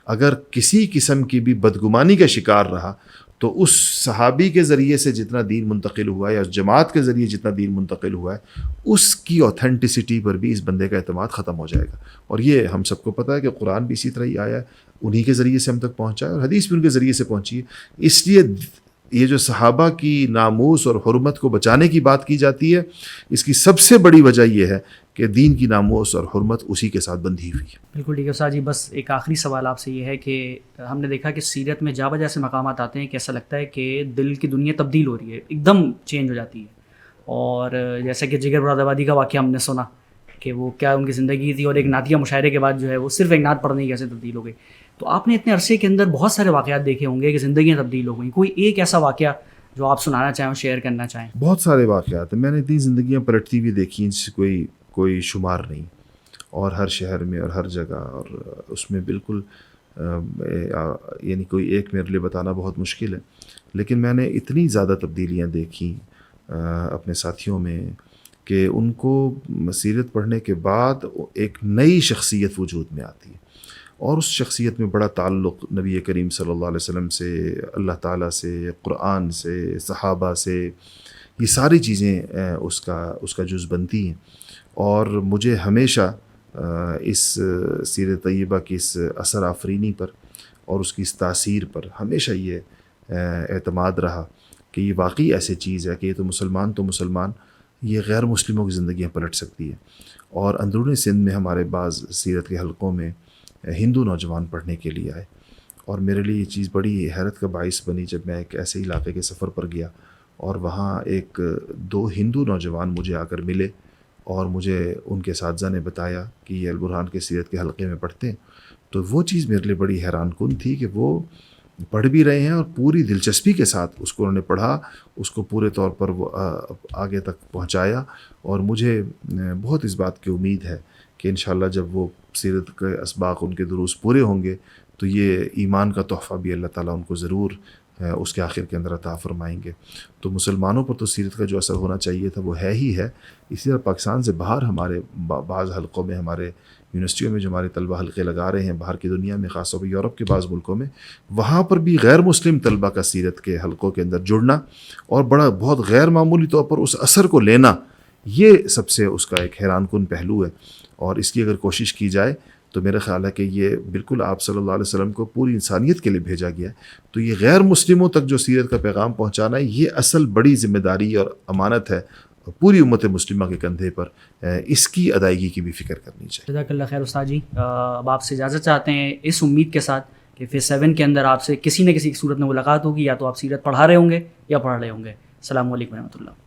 S2: اگر کسی قسم کی بھی بدگمانی کا شکار رہا، تو اس صحابی کے ذریعے سے جتنا دین منتقل ہوا ہے یا اس جماعت کے ذریعے جتنا دین منتقل ہوا ہے، اس کی اوتھینٹسٹی پر بھی اس بندے کا اعتماد ختم ہو جائے گا۔ اور یہ ہم سب کو پتہ ہے کہ قرآن بھی اسی طرح ہی آیا ہے، انہی کے ذریعے سے ہم تک پہنچا ہے، اور حدیث بھی ان کے ذریعے سے پہنچی ہے۔ اس لیے یہ جو صحابہ کی ناموس اور حرمت کو بچانے کی بات کی جاتی ہے، اس کی سب سے بڑی وجہ یہ ہے کہ دین کی ناموس اور حرمت اسی کے ساتھ بندھی ہوئی ہے۔
S1: بالکل ٹھیک ہے استاد جی، بس ایک آخری سوال آپ سے یہ ہے کہ ہم نے دیکھا کہ سیرت میں جا بجا سے مقامات آتے ہیں کہ ایسا لگتا ہے کہ دل کی دنیا تبدیل ہو رہی ہے، ایک دم چینج ہو جاتی ہے، اور جیسا کہ جگر مراد آبادی کا واقعہ ہم نے سنا کہ وہ کیا ان کی زندگی تھی، اور ایک نعتیہ مشاعرے کے بعد جو ہے وہ صرف ایک نعت پڑھنے کی کیسے تبدیل ہو گئی۔ تو آپ نے اتنے عرصے کے اندر بہت سارے واقعات دیکھے ہوں گے کہ زندگیاں تبدیل ہو گئیں، کوئی ایک ایسا واقعہ جو آپ سنانا چاہیں اور شیئر کرنا چاہیں؟
S2: بہت سارے واقعات ہیں، میں نے اتنی زندگیاں پلٹتی ہوئی دیکھی ہیں جس سے کوئی شمار نہیں، اور ہر شہر میں اور ہر جگہ، اور اس میں بالکل یعنی کوئی ایک میرے لیے بتانا بہت مشکل ہے، لیکن میں نے اتنی زیادہ تبدیلیاں دیکھی اپنے ساتھیوں میں کہ ان کو سیرت پڑھنے کے بعد ایک نئی شخصیت وجود میں آتی ہے، اور اس شخصیت میں بڑا تعلق نبی کریم صلی اللہ علیہ وسلم سے، اللہ تعالیٰ سے، قرآن سے، صحابہ سے، یہ ساری چیزیں اس کا جز بنتی ہیں۔ اور مجھے ہمیشہ اس سیرت طیبہ کی اس اثر آفرینی پر اور اس کی اس تاثیر پر ہمیشہ یہ اعتماد رہا کہ یہ واقعی ایسی چیز ہے کہ یہ تو مسلمان یہ غیر مسلموں کی زندگیاں پلٹ سکتی ہے۔ اور اندرون سندھ میں ہمارے بعض سیرت کے حلقوں میں ہندو نوجوان پڑھنے کے لیے آئے، اور میرے لیے یہ چیز بڑی حیرت کا باعث بنی جب میں ایک ایسے علاقے کے سفر پر گیا اور وہاں ایک 2 ہندو نوجوان مجھے آ کر ملے اور مجھے ان کے اساتذہ نے بتایا کہ یہ البرہان کے سیرت کے حلقے میں پڑھتے ہیں. تو وہ چیز میرے لیے بڑی حیران کن تھی کہ وہ پڑھ بھی رہے ہیں اور پوری دلچسپی کے ساتھ اس کو انہوں نے پڑھا, اس کو پورے طور پر وہ آگے تک پہنچایا. اور مجھے بہت اس بات کی امید ہے کہ انشاءاللہ جب وہ سیرت کے اسباق ان کے دروس پورے ہوں گے تو یہ ایمان کا تحفہ بھی اللہ تعالیٰ ان کو ضرور اس کے آخر کے اندر عطا فرمائیں گے. تو مسلمانوں پر تو سیرت کا جو اثر ہونا چاہیے تھا وہ ہے ہی ہے. اسی طرح پاکستان سے باہر ہمارے بعض حلقوں میں, ہمارے یونیورسٹیوں میں جو ہمارے طلبہ حلقے لگا رہے ہیں باہر کی دنیا میں, خاص طور پر یورپ کے بعض ملکوں میں, وہاں پر بھی غیر مسلم طلبہ کا سیرت کے حلقوں کے اندر جڑنا اور بہت غیر معمولی طور پر اس اثر کو لینا, یہ سب سے اس کا ایک حیران کن پہلو ہے. اور اس کی اگر کوشش کی جائے تو میرا خیال ہے کہ یہ بالکل آپ صلی اللہ علیہ وسلم کو پوری انسانیت کے لیے بھیجا گیا ہے. تو یہ غیر مسلموں تک جو سیرت کا پیغام پہنچانا ہے, یہ اصل بڑی ذمہ داری اور امانت ہے پوری امت مسلمہ کے کندھے پر. اس کی ادائیگی کی بھی فکر کرنی چاہیے.
S1: جزاک اللہ خیر استاد جی. اب آپ سے اجازت چاہتے ہیں اس امید کے ساتھ کہ فیز 7 کے اندر آپ سے کسی نہ کسی صورت میں ملاقات ہوگی, یا تو آپ سیرت پڑھا رہے ہوں گے یا پڑھ رہے ہوں گے. السلام علیکم و رحمۃ اللہ.